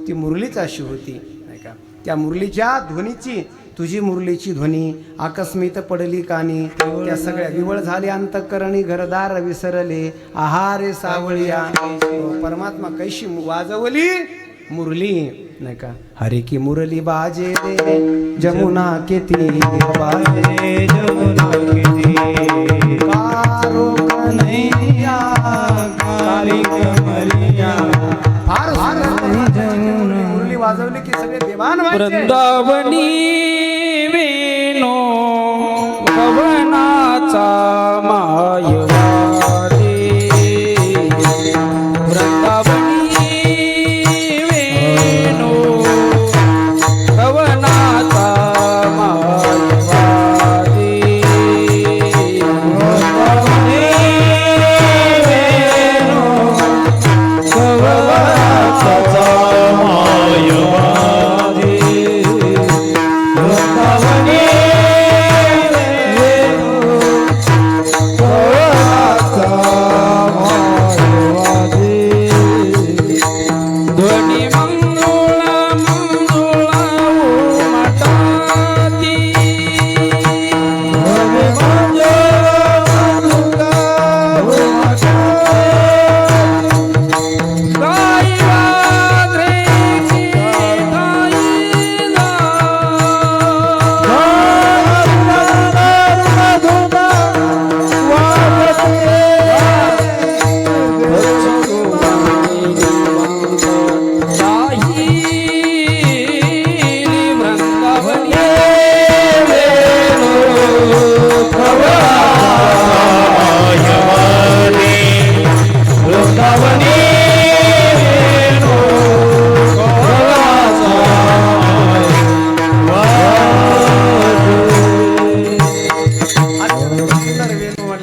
ती मुरलीच अशी होती नाही का. त्या मुरलीच्या ध्वनीची, तुझी मुरलीची ध्वनी आकस्मित पडली कानी. त्या सगळ्या विवळ झाले अंतःकरणी, घरदार विसरले आहारे सावळिया. परमात्मा कैशी वाजवली मुरली नाही का. हरे की मुरली बाजे रे जमुना के तीर बाजे, जमुना के तीर कारो कन्हैया काली कमरिया. फार मुरली वाजवली की सगळे देवान व्हायचे. वृंदावनी वेणो कवनाचा मायवादे, वृंदावनी वेणो कवनाचा मायवादे.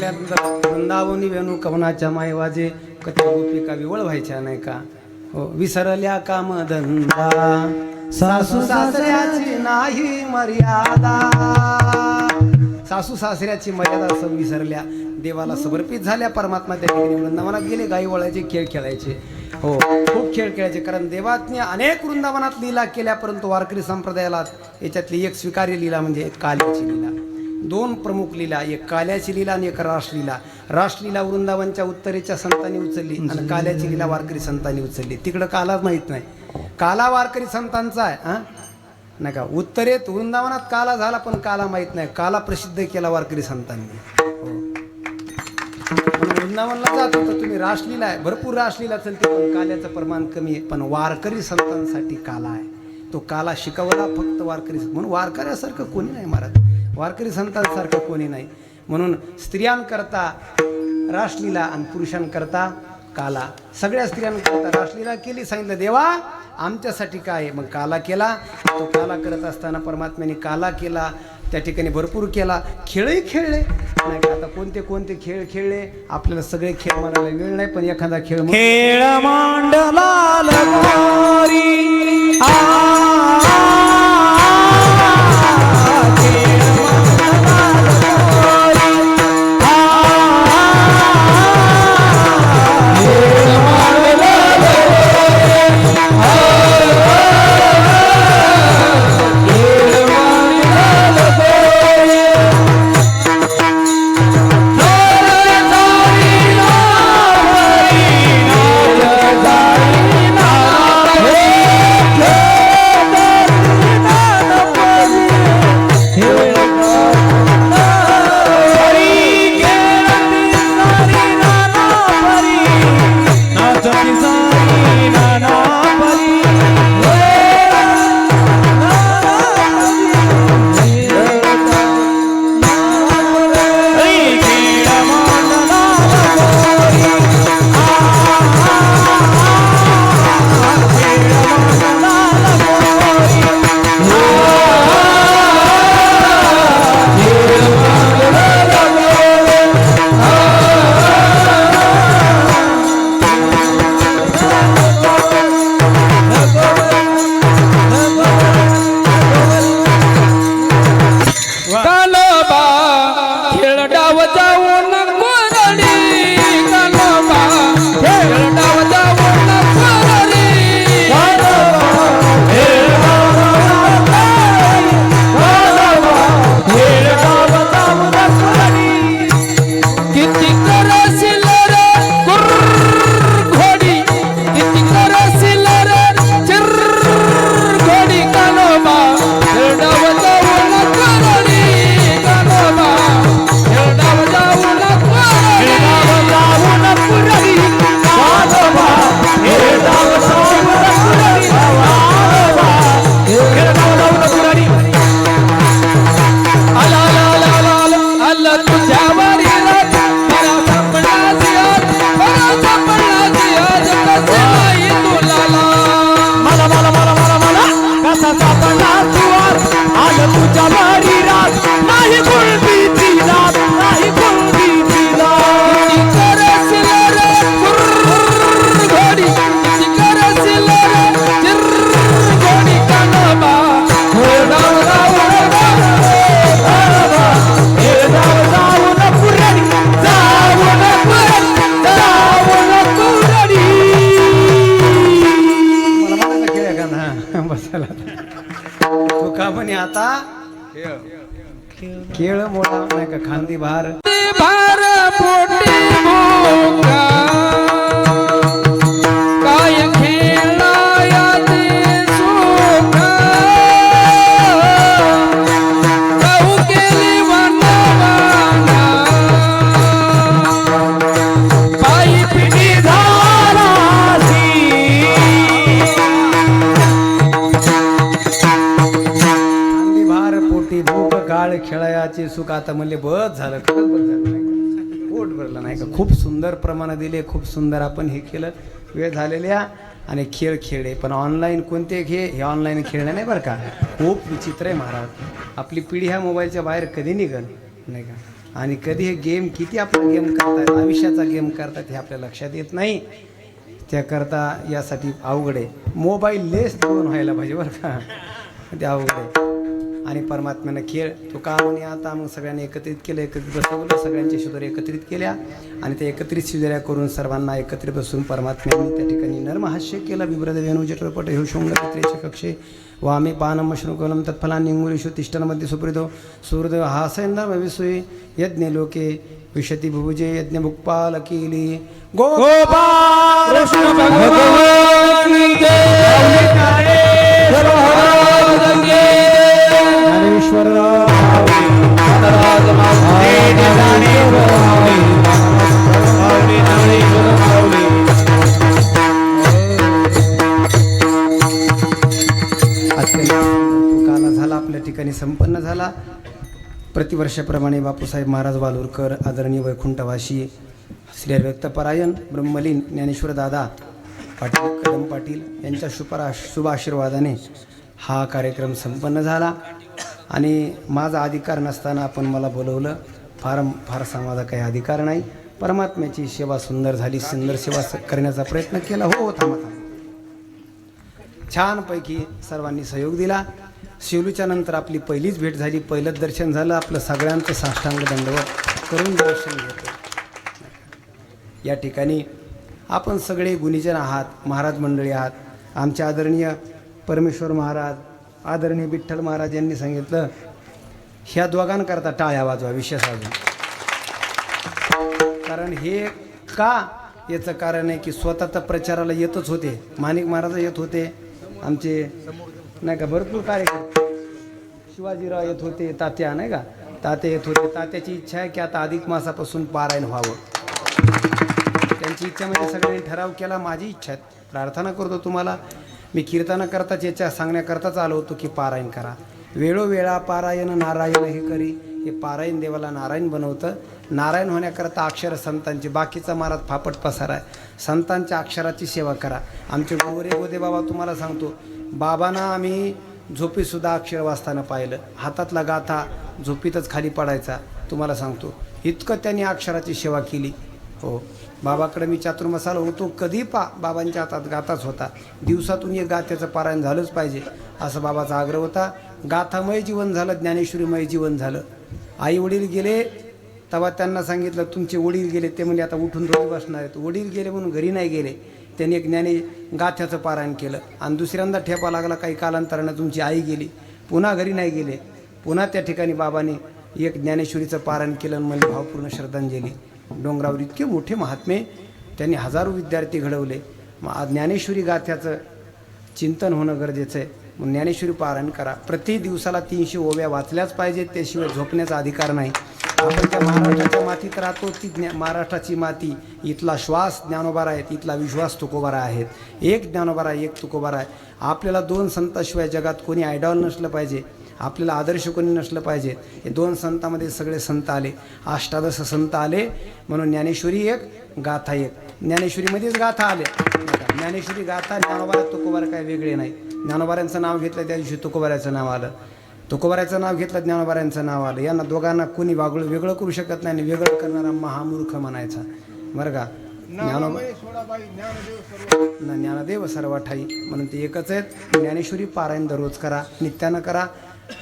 म्हटल्यानंतर वृंदावनी वेणू कवनाच्या माय वाजे कथा गोपिका विवळ व्हायच्या नाही का हो विसरल्या काम धंदा सासू सासऱ्याची नाही मर्यादा सासू सासऱ्याची मर्यादा सब विसरल्या देवाला समर्पित झाल्या परमात्मा त्या ठिकाणी वृंदावनात गेले गाई वळायचे खेळ खेळायचे हो खूप खेळ खेळायचे कारण देवातने अनेक वृंदावनात लीला केल्या परंतु वारकरी संप्रदायाला याच्यातली एक स्वीकार्य लीला म्हणजे काल्याची लीला दोन प्रमुख लीला एक काल्याची लीला आणि एक रासलीला रासलीला वृंदावनच्या उत्तरेच्या संतांनी उचलली आणि काल्याची लीला वारकरी संतांनी उचलली तिकडं काला माहीत नाही काला वारकरी संतांचा आहे हा नाही का उत्तरेत वृंदावनात काला झाला पण काला माहीत नाही काला प्रसिद्ध केला वारकरी संतांनी हो वृंदावनला जात होतं तुम्ही रासलीला आहे भरपूर रासलीला चलते पण काल्याचं प्रमाण कमी आहे पण वारकरी संतांसाठी काला आहे तो काला शिकवला फक्त वारकरी म्हणून वारकऱ्यासारखं कोणी नाही महाराज वारकरी संतांसारखं कोणी नाही म्हणून स्त्रियांकरता रासलीला आणि पुरुषांकरता काला सगळ्या स्त्रियांकरता रासलीला केली सांगितलं देवा आमच्यासाठी काय आहे मग काला केला तो काला करत असताना परमात्म्याने काला केला त्या ठिकाणी भरपूर केला खेळही खेळले नाही का आता कोणते कोणते खेळ खेळले आपल्याला सगळे खेळ म्हणायला वेळ नाही पण एखादा खेळ खेळ मांडला लंगोरी खेळ मोडा नाही का खांदी भार भार पोटी भोगा काय खेळाया ते सोगा काहू केली वनवाना पायी पिढी झालासी खांदी भार पोटी भूक काळ खेळायाचे सुख आता म्हणले बस झालं खरंच बस झालं नाही का पोट भरलं नाही का खूप सुंदर प्रमाण दिले खूप सुंदर आपण हे केलं वेळ झालेल्या आणि खेळ खेळले पण ऑनलाईन कोणते खेळ हे ऑनलाईन खेळणे नाही बरं का खूप विचित्र आहे महाराज आपली पिढी ह्या मोबाईलच्या बाहेर कधी निघल नाही का आणि कधी हे गेम किती आपला गेम करतायत, आयुष्याचा गेम करतात हे आपल्या लक्षात येत नाही. त्याकरता यासाठी अवघड आहे. मोबाईल लेस दोन व्हायला पाहिजे बरं का, ते अवघड आहे. आणि परमात्म्यानं खेळ तो का म्हणे आता मग सगळ्यांनी एकत्रित केलं, एकत्रित बसवलं, सगळ्यांच्या शिदोऱ्या एकत्रित केल्या आणि त्या एकत्रित शिदोऱ्या करून सर्वांना एकत्रित बसून परमात्म्यांनी त्या ठिकाणी नर्महास्य केलं. बिभ्रद वेणू जठरपट हे शृंगपित्रेचे कक्षे वामे पानम श्रुकवलम तत्फलान्निंगुरेषु तिष्ठनमध्ये सुप्रितो सूर्यदेव हासयंदम विसुये यज्ञ लोके विशती भुजे यज्ञ भुक्पाल केली गोपाल कृष्ण भगवान की जय. ज्ञानेश्वर काला झाला आपल्या ठिकाणी संपन्न झाला. प्रतिवर्षाप्रमाणे बापूसाहेब महाराज वालुरकर, आदरणीय वैकुंठवासी, श्री व्यक्तपरायण ब्रह्मलीन ज्ञानेश्वर दादा पाटील कदम पाटील यांच्या शुभ आशीर्वादाने हा कार्यक्रम संपन्न झाला. आणि माझा अधिकार नसताना आपण मला बोलवलं. फारसा माझा काही अधिकार नाही. परमात्म्याची सेवा सुंदर झाली, सुंदर सेवा करण्याचा प्रयत्न केला. हो थांबा. छानपैकी सर्वांनी सहयोग दिला. शिवलूच्या नंतर आपली पहिलीच भेट झाली, पहिलंच दर्शन झालं. आपलं सगळ्यांचं साष्टांग दंडवत करून दर्शन घेतो. या ठिकाणी आपण सगळे गुणीजन आहात, महाराज मंडळी आहात. आमचे आदरणीय परमेश्वर महाराज, आदरणीय विठ्ठल महाराज यांनी सांगितलं ह्या दोघांकरता टाळ्या वाजवा विशेष अजून. कारण हे का याचं कारण आहे की स्वतः तर प्रचाराला येतच होते, माणिक महाराज येत होते, आमचे नाही का भरपूर कार्यक्रम, शिवाजीराव येत होते, तात्या नाही का तात्या येत होते. तात्याची इच्छा आहे की आता अधिक मासापासून पारायण व्हावं. त्यांची इच्छा म्हणजे सगळ्यांनी ठराव केला. माझी इच्छा आहे, प्रार्थना करतो तुम्हाला. मी कीर्तनाकरताच याच्या सांगण्याकरताच आलो होतो की पारायण करा. वेळोवेळा पारायण नारायण हे करी. हे पारायण देवाला नारायण बनवतं. नारायण होण्याकरता अक्षर संतांची, बाकीचा महाराज फापट पसार आहे. संतांच्या अक्षराची सेवा करा. आमचे गोरे गोदे बाबा तुम्हाला सांगतो, बाबांना आम्ही झोपीतसुद्धा अक्षर वाचताना पाहिलं. हातातला गाथा झोपीतच खाली पडायचा. तुम्हाला सांगतो इतकं त्यांनी अक्षराची सेवा केली. हो, बाबाकडे मी चातुर्मासाल होतो, कधी बाबांच्या हातात गाथाच होता. दिवसातून एक गाथ्याचं पारायण झालंच पाहिजे असं बाबाचा आग्रह होता. गाथामय जीवन झालं, ज्ञानेश्वरीमय जीवन झालं. आई वडील गेले तेव्हा त्यांना सांगितलं तुमचे वडील गेले. ते म्हणजे आता उठून थोडे बसणार आहेत. वडील गेले म्हणून घरी नाही गेले. त्यांनी एक गाथ्याचं पारायण केलं आणि दुसऱ्यांदा ठेपा लागला. काही कालांतरानं तुमची आई गेली, पुन्हा घरी नाही गेले. पुन्हा त्या ठिकाणी बाबांनी एक ज्ञानेश्वरीचं पारायण केलं म्हणजे भावपूर्ण श्रद्धांजली. डोंगरावर इतके मोठे महात्मे, त्यांनी हजारो विद्यार्थी घडवले. मग ज्ञानेश्वरी गाथ्याचं चिंतन होणं गरजेचं आहे. मग ज्ञानेश्वरी पारायण करा. प्रति दिवसाला 300 ओव्या वाचल्याच पाहिजेत. त्याशिवाय झोपण्याचा अधिकार नाही. आपण त्या महाराष्ट्राच्या मातीत राहतो. ती महाराष्ट्राची माती, इथला श्वास ज्ञानोबारा आहे, इथला विश्वास तुकोबारा आहेत. एक ज्ञानोबारा एक तुकोबारा आहे. आपल्याला 2 संताशिवाय जगात कोणी आयडॉल नसलं पाहिजे, आपल्याला आदर्श कोणी नसलं पाहिजे. हे 2 संतांमध्ये सगळे संत आले, 18 संत आले. म्हणून ज्ञानेश्वरी एक, गाथा एक. ज्ञानेश्वरीमध्येच गाथा आले. ज्ञानेश्वरी गाथा, ज्ञानोबारा तुकोबारा काय वेगळे नाही. ज्ञानोबाऱ्यांचं नाव घेतलं त्या दिवशी तुकोबाऱ्याचं नाव आलं, तुकोबाऱ्याचं नाव घेतलं ज्ञानोबाऱ्यांचं नाव आलं. यांना दोघांना कोणी वेगळं करू शकत नाही. वेगळं करणारा महामूर्ख म्हणायचा बरं का. ज्ञानदेव सर्व ठाई म्हणून ते एकच आहेत. ज्ञानेश्वरी पारायण दररोज करा, नित्यानं करा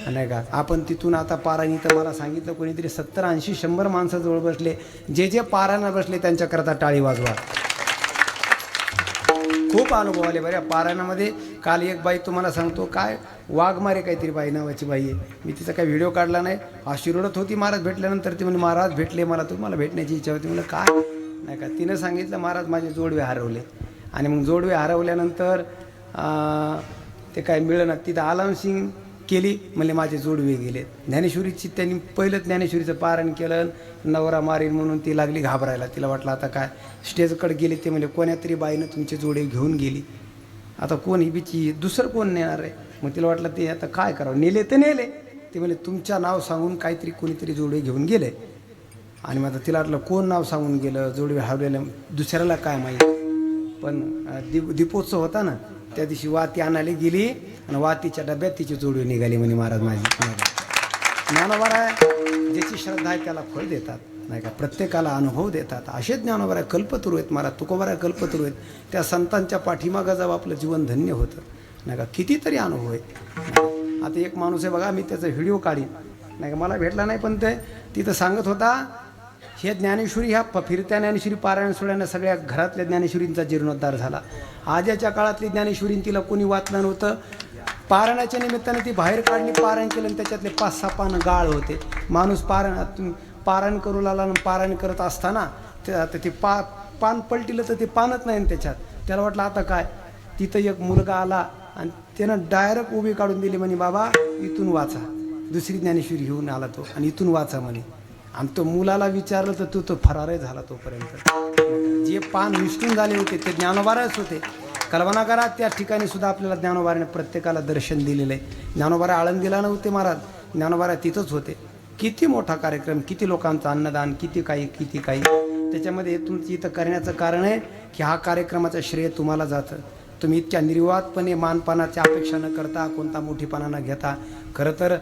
नाही का. आपण तिथून आता पारायण, इथं मला सांगितलं कोणीतरी 70, 80, 100 माणसं जवळ बसले. जे जे पारायण बसले त्यांच्याकरता टाळी वाजवा. खूप अनुभव आले बऱ्या पारायणामध्ये. काल एक बाई तुम्हाला सांगतो, काय वाघमारे काहीतरी बाई नावाची बाई आहे. मी तिचा काही व्हिडिओ काढला नाही. अशी रडत होती महाराज भेटल्यानंतर. ती म्हणजे महाराज भेटले मला, तुम्हाला भेटण्याची इच्छा होती. म्हणलं काय नाही का. तिनं सांगितलं महाराज माझे जोडवे हरवले. आणि मग जोडवे हरवल्यानंतर ते काय मिळणार. तिथं आलामसिंग केली, म्हणले माझे जोडवे गेले. ज्ञानेश्वरीची त्यांनी पहिलं ज्ञानेश्वरीचं पारायण केलं. नवरा मारीन म्हणून ती लागली घाबरायला. तिला वाटलं आता काय. स्टेजकडे गेले ते म्हणजे कोण्या तरी बाईनं तुमचे जोडे घेऊन गेली. आता कोण ही बिची, दुसरं कोण नेणार आहे. मग तिला वाटलं ते आता काय करावं. नेले ते नेले. ते म्हणजे तुमच्या नाव सांगून काहीतरी कोणीतरी जोडे घेऊन गेले. आणि मग आता तिला वाटलं कोण नाव सांगून गेलं, जोडवे हरवलेलं दुसऱ्याला काय माहीत. पण दीपोत्सव होता ना, त्या दिवशी वाती आणायला गेली आणि वातीच्या डब्यात तिची जोडवी निघाली. म्हणे महाराज माझी ज्ञानोबारा आहे. ज्याची श्रद्धा आहे त्याला फळ देतात, नाही का, प्रत्येकाला अनुभव देतात. असे ज्ञानोबा कल्पतरू आहेत महाराज, तुकोबा कल्पतरू आहेत. त्या संतांच्या पाठीमागं जावं आपलं जीवन धन्य होतं, नाही का. कितीतरी अनुभव आहेत. आता एक माणूस आहे बघा, मी त्याचा व्हिडिओ काढीन, नाही का, मला भेटला नाही, पण ते तिथं सांगत होता हे ज्ञानेश्वरी, ह्या फिरत्या ज्ञानेश्वरी पारायण सोहळ्यानं सगळ्या घरातल्या ज्ञानेश्वरींचा जीर्णोद्धार झाला. आजच्या काळातली ज्ञानेश्वरीन तिला कोणी वाचलं नव्हतं. पारायणाच्या निमित्ताने ती बाहेर काढली, पारायण केलं, आणि त्याच्यातले 5-6 पानं गाळ होते. माणूस पारायण करू लागला, आणि पारायण करत असताना ते पान पलटिलं तर ते पानच नाही त्याच्यात. त्याला वाटलं आता काय. तिथं एक मुलगा आला आणि त्यानं डायरेक्ट उभी काढून दिली, म्हणे बाबा इथून वाचा. दुसरी ज्ञानेश्वरी घेऊन आला तो, आणि इथून वाचा म्हणे. आणि तो मुलाला विचारलं तर तो फरारही झाला. तोपर्यंत जे पान विष्णून झाले होते ते ज्ञानोबाराच होते. कल्पना करा, त्या ठिकाणी सुद्धा आपल्याला ज्ञानोबाराने प्रत्येकाला दर्शन दिलेलं आहे. ज्ञानोबारा आळंदीला नव्हते महाराज, ज्ञानोबारा तिथंच होते. किती मोठा कार्यक्रम, किती लोकांचं अन्नदान, किती काही. त्याच्यामध्ये तुमची इथं करण्याचं कारण आहे की हा कार्यक्रमाचं श्रेय तुम्हाला जातं. तुम्ही इतक्या निर्वादपणे मानपानाची अपेक्षा न करता, कोणता मोठीपणा न घेता, खरं तर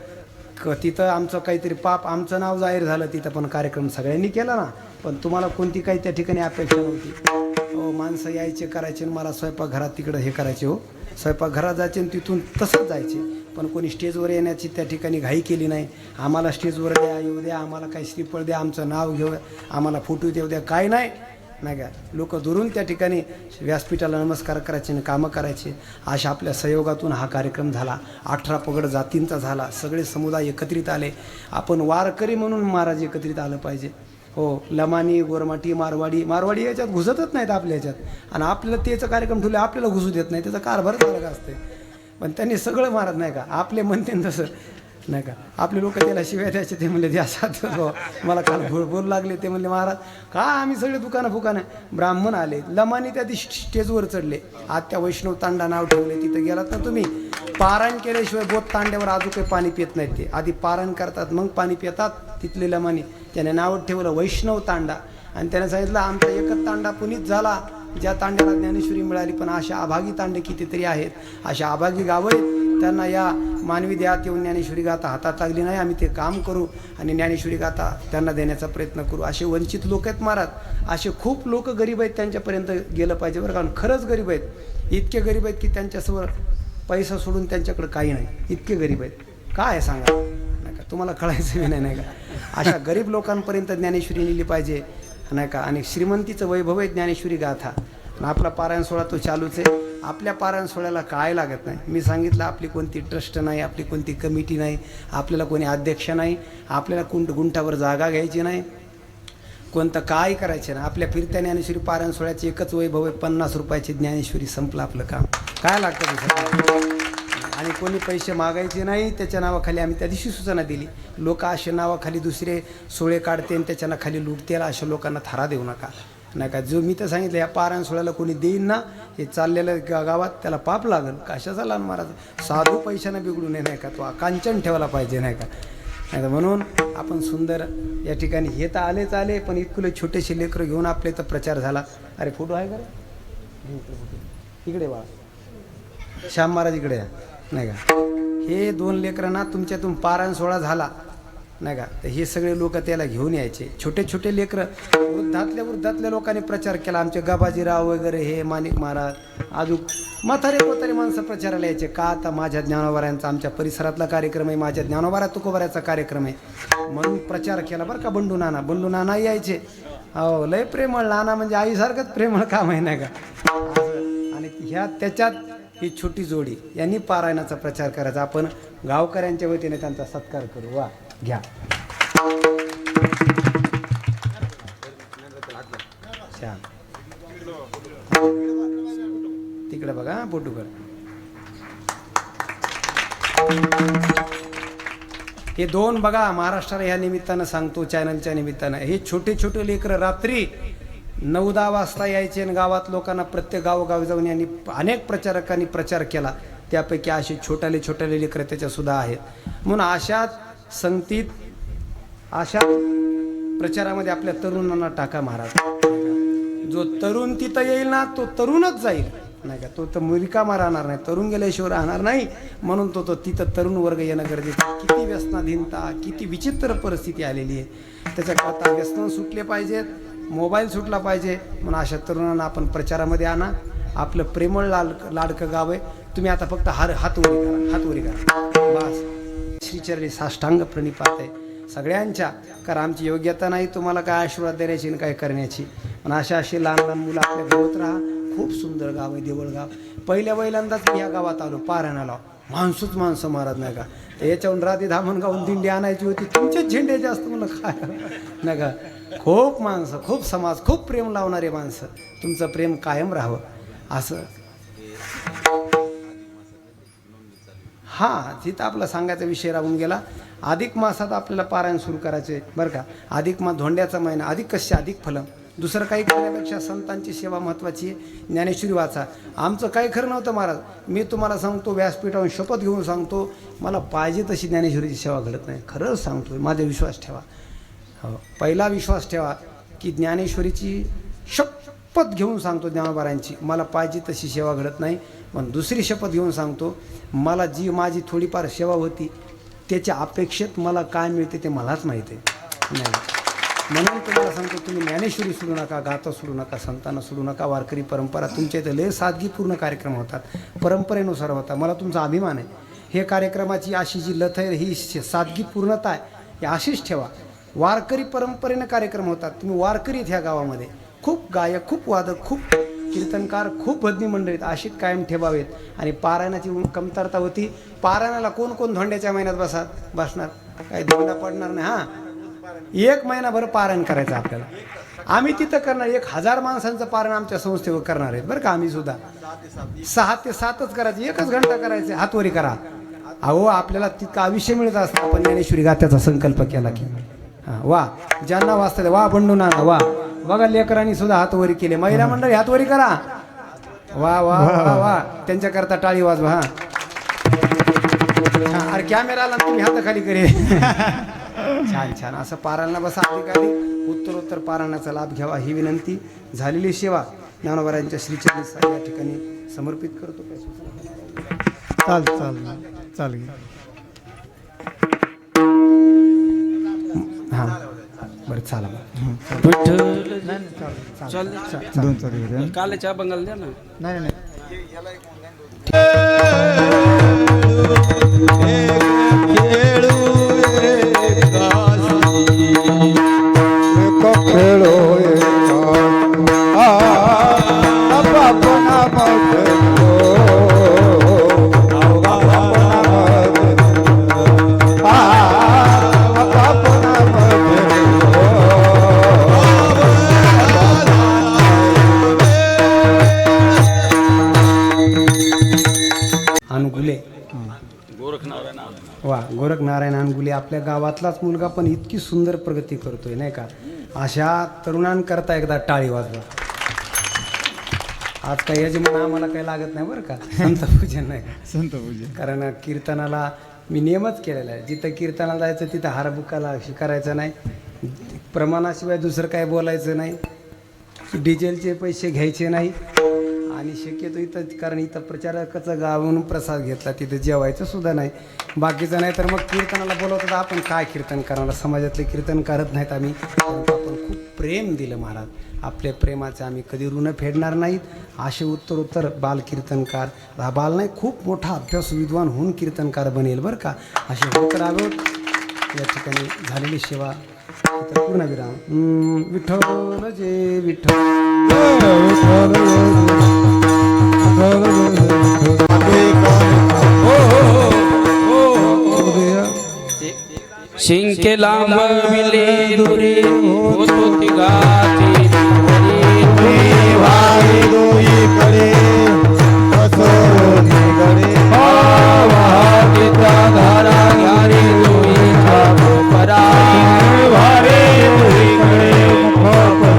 तिथं आमचं काहीतरी पाप, आमचं नाव जाहीर झालं तिथं, पण कार्यक्रम सगळ्यांनी केला ना. पण तुम्हाला कोणती काही त्या ठिकाणी अपेक्षा नव्हती. हो, माणसं यायचे, करायचे, मला स्वयंपाकघरात तिकडं हे करायचे, हो स्वयंपाकघरात जायचे आणि तिथून तसंच जायचे. पण कोणी स्टेजवर येण्याची त्या ठिकाणी घाई केली नाही. आम्हाला स्टेजवर द्या, येऊ द्या, आम्हाला काही श्रीफळ द्या, आमचं नाव घेऊ, आम्हाला फोटो देऊ द्या, काय नाही, नाही का. लोक दुरून त्या ठिकाणी व्यासपीठाला नमस्कार करायचे आणि कामं करायचे. अशा आपल्या सहयोगातून हा कार्यक्रम झाला. 18 पगड जातींचा झाला. सगळे समुदाय एकत्रित आले. आपण वारकरी म्हणून महाराज एकत्रित आलं पाहिजे. हो, लमानी, गोरमाटी, मारवाडी याच्यात घुसतच नाहीत आपल्या याच्यात, आणि आपल्याला त्याचं कार्यक्रम ठेवले आपल्याला घुसू देत नाही. त्याचा कारभार चालला असते. पण त्यांनी सगळं महाराज, नाही का, आपले म्हणते तसं, नाही का. आपले लोक त्याला शिव्या द्यायचे. ते म्हणले द्या साथ, मला काल बोलू लागले. ते म्हणले महाराज का आम्ही सगळे दुकानं ब्राह्मण आले. लमानी त्या दिवशी स्टेजवर चढले. आज त्या वैष्णव तांडा नाव ठेवले. तिथं गेलात ना तुम्ही, पारायण केल्याशिवाय बोट तांड्यावर अजून काही पाणी पित नाहीत. ते आधी पारायण करतात, मग पाणी पितात. तिथले लमानी त्याने नाव ठेवलं वैष्णव तांडा, आणि त्याने सांगितलं आमचा एकच तांडा पुनीत झाला ज्या तांड्याला ज्ञानेश्वरी मिळाली. पण अशा अभागी तांडे कितीतरी आहेत. अशा अभागी गावं आहेत, त्यांना या मानवी देहात येऊन ज्ञानेश्वरी गाथा हातात लागली नाही. आम्ही ते काम करू आणि ज्ञानेश्वरी गाथा त्यांना देण्याचा प्रयत्न करू. असे वंचित लोक आहेत महाराज. असे खूप लोक गरीब आहेत, त्यांच्यापर्यंत गेलं पाहिजे बरं. कारण खरंच गरीब आहेत. इतके गरीब आहेत की त्यांच्यासमोर पैसा सोडून त्यांच्याकडे काही नाही. इतके गरीब आहेत. काय सांगा, नाही का, तुम्हाला कळायचं नाही, नाही का. अशा गरीब लोकांपर्यंत ज्ञानेश्वरी नेली पाहिजे, नाही का. आणि श्रीमंतीचं वैभव आहे ज्ञानेश्वरी गाथा. आणि आपला पारायण सोहळा तो चालूच आहे. आपल्या पारायण सोहळ्याला काय लागत नाही. मी सांगितलं, आपली कोणती ट्रस्ट नाही, आपली कोणती कमिटी नाही, आपल्याला कोणी अध्यक्ष नाही, आपल्याला गुंठावर जागा घ्यायची नाही, कोणतं काय करायचं नाही. आपल्या फिरत्या ज्ञानेश्वरी पारायण सोहळ्याचे एकच वैभव आहे, 50 रुपयाची ज्ञानेश्वरी, संपलं आपलं काम. काय लागतं दुसरं. आणि कोणी पैसे मागायचे नाही. त्याच्या नावाखाली आम्ही त्या दिवशी सूचना दिली, लोक अशा नावाखाली दुसरे सोहळे काढते आणि त्याच्या खाली लुटतील, अशा लोकांना थारा देऊ नका, नाही का. जो मी तर सांगितलं, या पारायण सोहळ्याला कोणी देईन ना, हे चाललेलं गावात त्याला पाप लागेल. कशाचा लहान महाराज, साधू पैशानं बिघडू नये, नाही का. तो कांचन ठेवला पाहिजे, नाही का. नाही तर म्हणून आपण सुंदर या ठिकाणी हे तर आले, पण इतकुले छोटेसे लेकरं घेऊन आपल्या इथं प्रचार झाला. अरे फोटो आहे का रे, इकडे बाळा, श्याम महाराज इकडे या, नाही का. हे 2 लेकरांना तुमच्यातून पारायण सोहळा झाला, नाही का. तर हे सगळे लोक त्याला घेऊन यायचे. छोटे छोटे लेकरं, वृद्धातल्या लोकांनी प्रचार केला. आमचे गबाजीराव वगैरे, हे माणिक महाराज, अजून म्हातारे माणसं प्रचाराला यायचे. का आता माझ्या ज्ञानोबाऱ्यांचा, आमच्या परिसरातला कार्यक्रम आहे, माझ्या ज्ञानोबाऱ्या तुकोबाऱ्याचा कार्यक्रम आहे म्हणून प्रचार केला बरं का. बंडू नाना यायचे. हो, लय प्रेमळ. नाना म्हणजे आईसारखंच प्रेमळ काम आहे, नाही का. आणि ह्या त्याच्यात ही छोटी जोडी यांनी पारायणाचा प्रचार करायचा. आपण गावकऱ्यांच्या वतीने त्यांचा सत्कार करू. वा, घ्या. छान. तिकडे बघा, फोटोकर. हे 2 बघा, महाराष्ट्राला ह्या निमित्तानं सांगतो, चॅनलच्या निमित्तानं. हे छोटे छोटे लेकरं रात्री 9-10 वाजता यायचे आणि गावात लोकांना, प्रत्येक गावोगावी जाऊन यांनी अनेक प्रचारकांनी प्रचार केला. त्यापैकी असे छोटे लेकरं त्याच्यासुद्धा आहेत. म्हणून अशाच संगतीत, अशा प्रचारामध्ये आपल्या तरुणांना टाका महाराज. जो तरुण तिथं येईल ना, तो तरुणच जाईल, नाही का. तो तर रिकामा राहणार नाही, तरुण गेल्याशिवाय राहणार नाही. म्हणून तो तिथं तरुण वर्ग येणं गरजेचं. किती व्यसनाधीनता, किती विचित्र परिस्थिती आलेली आहे. त्याच्याकरता व्यसन सुटले पाहिजेत, मोबाईल सुटला पाहिजे. म्हणून अशा तरुणांना आपण प्रचारामध्ये आणा. आपलं प्रेमळ लाडकं गाव आहे. तुम्ही आता फक्त हातवरी करा बस. श्रीचरणी साष्टांग प्रणिपात आहे सगळ्यांच्या. कारण आमची योग्यता नाही तुम्हाला काय आशीर्वाद देण्याची आणि काय करण्याची. पण अशी लहान लहान मुलं आपल्या गावात राहा. खूप सुंदर गाव आहे देवळगाव. पहिल्यांदाच मी या गावात आलो पारायणाला. माणसं मारत नाही का. तर याच्याहून रात्री धामणगावून दिंडी आणायची होती. तुमचेच झेंडे जास्त म्हणलं काय नाही का. खूप माणसं, खूप समाज, खूप प्रेम लावणारे माणसं. तुमचं प्रेम कायम राहावं असं. हां, तिथं आपला सांगायचा विषय राहून गेला. अधिक मासात आपल्याला पारायण सुरू करायचे बरं का. अधिक मास धोंड्याचा महिना. अधिक कश्य अधिक फलम. दुसरं काही करण्यापेक्षा संतांची सेवा महत्त्वाची आहे. ज्ञानेश्वरी वाचा. आमचं काही खरं नव्हतं महाराज. मी तुम्हाला सांगतो, व्यासपीठावरून शपथ घेऊन सांगतो, मला पाहिजे तशी ज्ञानेश्वरीची सेवा घडत नाही. खरंच सांगतो, माझा विश्वास ठेवा. हो, पहिला विश्वास ठेवा की ज्ञानेश्वरीची शपथ घेऊन सांगतो ज्ञानोबारांची, मला पाहिजे तशी सेवा घडत नाही. पण दुसरी शपथ घेऊन सांगतो, मला जी माझी थोडीफार सेवा होती त्याच्या अपेक्षेत मला काय मिळते ते मलाच माहीत आहे. नाही म्हणून तुम्हाला सांगतो, तुम्ही ज्ञानेश्वरी सोडू नका, गाथा सोडू नका, संतांना सोडू नका. वारकरी परंपरा तुमच्या इथं लय सादगीपूर्ण कार्यक्रम होतात, परंपरेनुसार होतात. मला तुमचा अभिमान आहे. हे कार्यक्रमाची अशी जी लथ आहे, ही सादगीपूर्णता आहे, ही अशीच ठेवा. वारकरी परंपरेनं कार्यक्रम होतात. तुम्ही वारकरी ह्या गावामध्ये खूप गायक, खूप वादक, खूप कीर्तनकार, खूप भजनी मंडळीत अशीच कायम ठेवावेत. आणि पारायणाची कमतरता होती. पारायणाला कोण धोंड्याच्या महिन्यात बसणार, काही धोंडा पडणार नाही. हां, 1 महिनाभर पारायण करायचं आपल्याला. आम्ही तिथं करणार 1000 माणसांचं पारायण आमच्या संस्थेवर करणार आहेत बरं का. आम्ही सुद्धा 6 ते 7च करायचं, 1च घंटा करायचे. हातवरी करा. अहो, आपल्याला तितकं आयुष्य मिळत असतं आपण ज्ञानेश्वरी गाथ्याचा संकल्प केला की. हां, वा ज्यांना वाचतात वा बंडू नाना वा. बघा लेकरांनी सुद्धा हातवरी केले. महिला मंडळी हातवरी करा. वा वा वा वा. त्यांच्याकरता टाळी वाजवा. हां, अरे कॅमेराला तुम्ही हाताखाली करे. छान असं पारायणाला बसा. अधिकारी उत्तरोत्तर पारायणाचा लाभ घ्यावा ही विनंती. झालेली सेवा ज्ञानोबारांच्या श्रीचरणी या ठिकाणी समर्पित करतो. चालेल. हां बरं, चाला दोन कालच्या बंगाल द्या ना. नाही अनगुले. वा, गोरखनारायण अनगुले आपल्या गावातलाच मुलगा, पण इतकी सुंदर प्रगती करतोय नाही का. अशा तरुणांकरता एकदा टाळी वाजवा. आज काही यजमान आम्हाला काही लागत नाही बरं का. संत पूजन नाही का, संत पूजन. कारण कीर्तनाला मी नियमच केलेला आहे. जिथं कीर्तनाला जायचं तिथं हारबुकाला करायचं नाही, प्रमाणाशिवाय दुसरं काय बोलायचं नाही, डिझेलचे पैसे घ्यायचे नाही. आणि शक्यतो इथं, कारण इथं प्रचारकाचं गावून प्रसाद घेतला, तिथं जेवायचं सुद्धा नाही. बाकीचं नाही तर मग कीर्तनाला बोलवतात. आपण काय कीर्तन करणार, समाजातले कीर्तन करत नाहीत आम्ही. आपण खूप प्रेम दिलं महाराज. आपल्या प्रेमाचं आम्ही कधी ऋण फेडणार नाहीत. असे उत्तरोत्तर बाल कीर्तनकार, बाल नाही खूप मोठा अभ्यास विद्वान होऊन कीर्तनकार बनेल बरं का. असे होत राहावं. या ठिकाणी झालेली सेवा पूर्णविराम. विठ्ठल जे विठ्ठल. शिंके लांब विले दुरे होतो तिघाची वारी दोई करे असोनी करे वाहतीचा धारा घारी दोई ठाको परा वारी दोई करे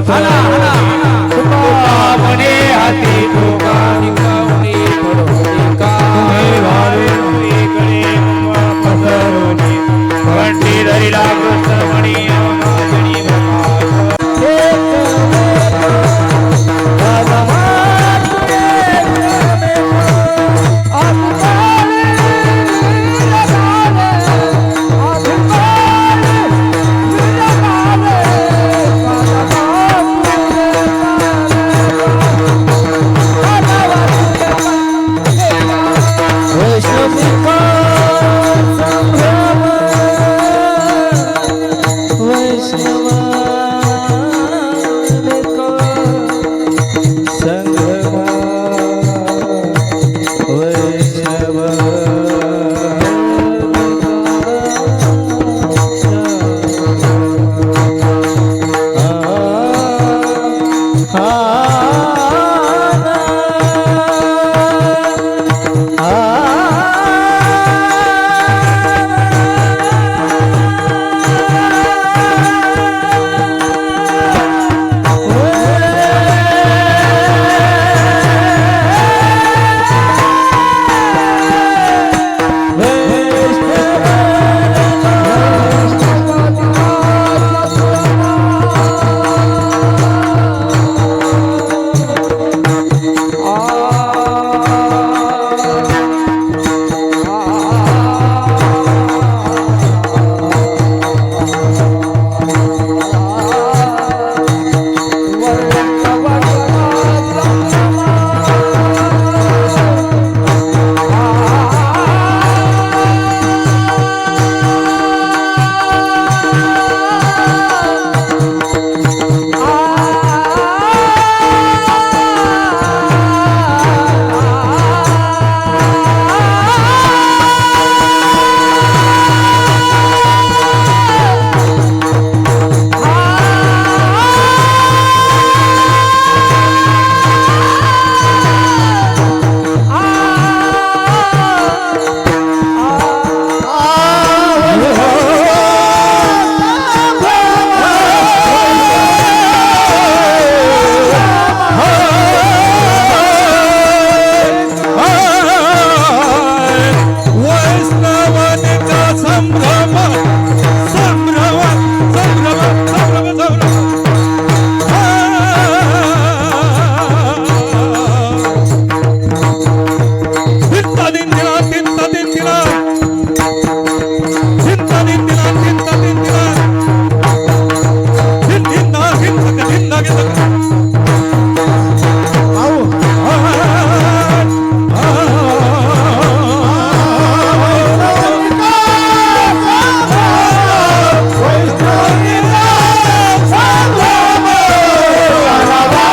हला मने हाती टोका निकावणी पडोनी का वारी दोई करे पसरोनी कंठी धरी लागो सर्वणी माझणी धिंना धिंना धिंना